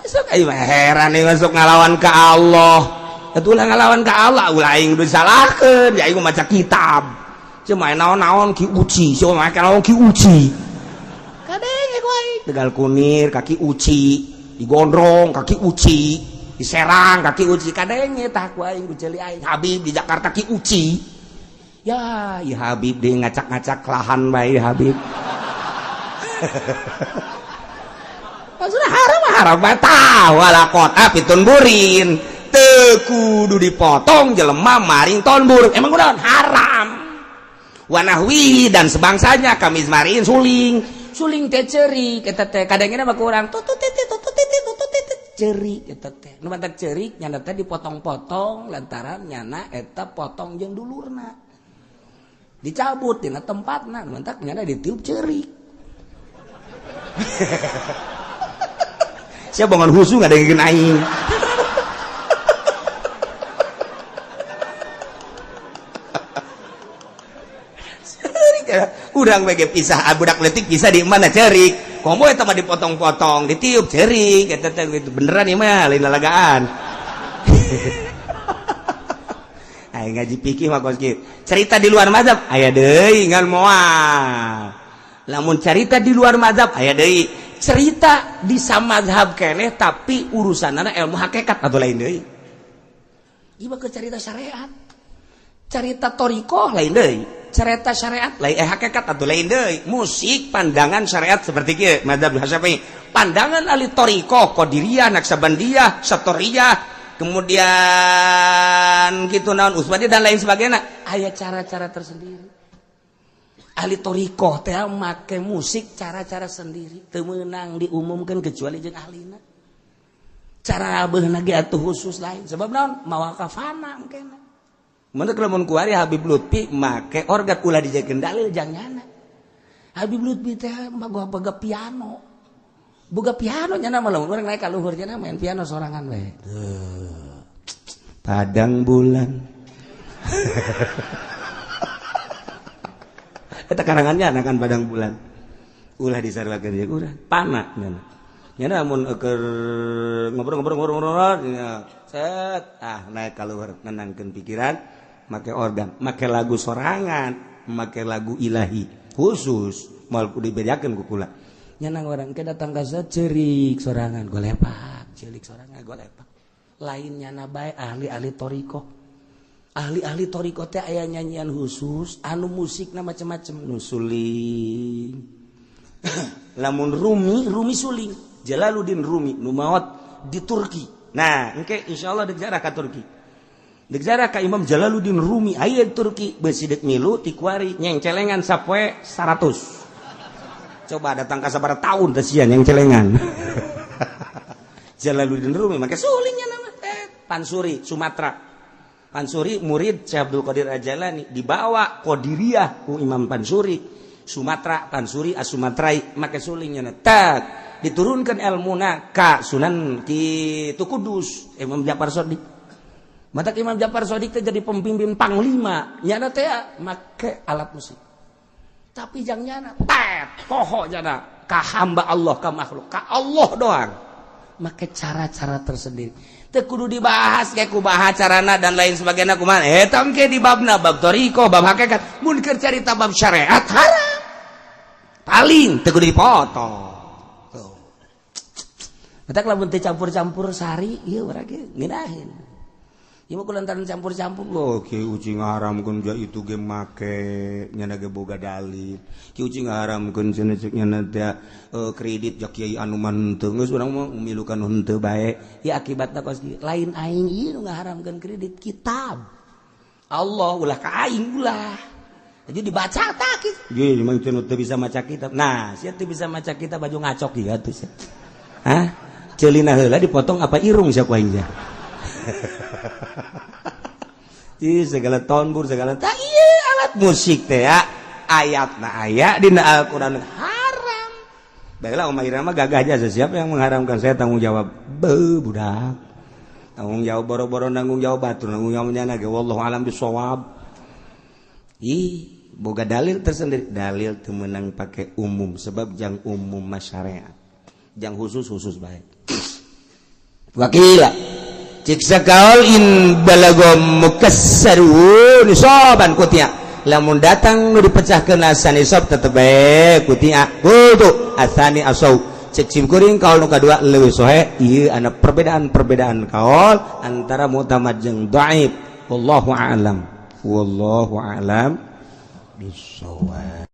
Sok aing mah heran ieu masuk ngalawan ka Allah. Atuh ngalawan ka Allah ulah aing disalahkeun ya aing maca kitab. Cuma naon-naon ki uci, cuma naon ki uci. Kadenge ku aing Tegal Kunir kaki uci, di Gondrong kaki uci, di Serang kaki uci kadenge tah ku aing celi aing. Habib di Jakarta ki uci. Ya, ya Habib di ngacak-ngacak lahan bae Habib. Maksudna haram bae wala kota pitunburin. Teu kudu dipotong jelema maring tonbur. Emang kunaon? Haram. Wanahwi dan sebangsanya kamizmarin suling teh ceurik eta teh kadangena mah kurang tutut ceurik eta teh nu mantak ceurik nyana teh dipotong-potong lantaran nyana eta potong jeung dulurna dicabut tina tempatna mentak nyana ditiup ceurik. Sia bongan husu ngadengeun aing. Urang bege pisah budak leutik bisa di mana ceurik. Komo eta mah dipotong-potong, ditiup ceurik eta teh gitu beneran ieu mah lain lalagaan. Aya ngaji fikih mah kos kieu. Cerita di luar mazhab aya deui ngan moal. Lamun cerita di luar mazhab aya deui. Cerita di samazhab keneh tapi urusanana ilmu hakikat atuh lain deui. Ieu mah cerita syariat. Cerita torikoh lain deui. Cerita syariat lain hakikat atuh lain deui. Musik pandangan syariat seperti kieu mazhab Syafi'i. Pandangan ahli torikoh, qadiriyah, naksabandiyah, satoriyah, kemudian gitu naon usbadiyah dan lain sebagainya. Aya cara-cara tersendiri. Ahli torikoh teh make musik cara-cara sendiri, teu meunang diumumkeun kecuali jeung ahlina. Cara beunang ge atuh khusus lain. Sebab naon? Mawaqafana mungkin. Menurut lamun kuari Habib Lutfi make organ ulah dijiekeun dalil jangan. Habib Lutfi teh boga piano. Boga piano nya mah lamun urang naik ka luhur nya main piano sorangan we. Padang bulan. Eta karangannya anakan padang bulan. Ulah disarwakeun jeung urang. Pana nya. Nya lamun keur ngobrol-ngobrol set naik ka luhur nenangkeun pikiran. Make organ, make lagu sorangan, make lagu ilahi khusus moal dibedakeun ku kula. Nyanang urang ke datang ka ceurik sorangan golepak, ceurik sorangan golepak. Lain nyana bae ahli-ahli toriko. Ahli-ahli toriko teh aya nyanyian khusus, anu musikna macam-macam, nu suling. Lamun Rumi suling, Jalaluddin Rumi nu maot di Turki. Nah, engke insyaallah deuk jarak ka Turki. Dek jarak ka Imam Jalaluddin Rumi aya di Turki beusidek milu ti kuari nyengcelengan sapoe 100. Coba datang ka sabaraha taun teh sia nyengcelengan. Jalaluddin Rumi make sulingnya nama Pansuri Sumatera. Pansuri murid Syekh Abdul Qadir Al-Jailani dibawa Qadiriyah ku Imam Pansuri Sumatera Pansuri As-Sumatrai make sulingnya tak diturunkan ilmuna ka Sunan Kitu Kudus Imam Ja'far Shadiq. Mata Imam Ja'far Shadiq teh jadi pembimbing panglima, nyana teh make alat musik. Tapi jang nyana poho jana ka hamba Allah ka makhluk, ka Allah doang. Make cara-cara tersendiri. Teu kudu dibahas kayak kumaha carana dan lain sebagainya kumaha. Eta engke di babna bab toriko, bab hakikat. Mun keur carita bab syariat haram. Paling teu kudu dipotong. Tuh. Mata lamun teu campur-campur sari, ieu urang ge ngeunaheun. Ieu mah kulantaran campur-campur loh, ki uci ngaharamkeun ja itu ge make nyana ge boga dalil. Ki uci ngaharamkeun cenah ceuk nyana teh kredit jak kiai anu mah henteu geus urang mah milukan henteu bae. Ya akibatna kos lain aing ieu nu ngaharamkeun kredit kitab. Allah ulah ka aing ulah. Jadi dibaca tak kitu. Ye memang teu bisa maca kitab. Nah, sia teu bisa maca kitab baju ngacok ieu atuh sia. Hah? Ceulina heula dipotong apa irung sia ku aing sia. Di segala tonbur segala iya alat musik teh ya ayatna aya dina Al-Qur'an haram. Baiklah Umar Irama gagah aja siapa yang mengharamkan saya tanggung jawab budak. Tanggung jawab boro-boro nanggung jawab batur nanggung jawabnya ge wallahu alam bisawab. Boga dalil tersendiri dalil teu meunang pake umum sebab jang umum masyarakat jang khusus baik. Wakila cik sakaul in balagom mukassarun soban kutia lamun datang nu dipecahkeun asan isab tetep bae kutia kudu asani asau cik simkuring kaul nu kadua leuwih sohe ieu ana perbedaan kaul antara mutamad jeung dhaif wallahu a'lam bisawab.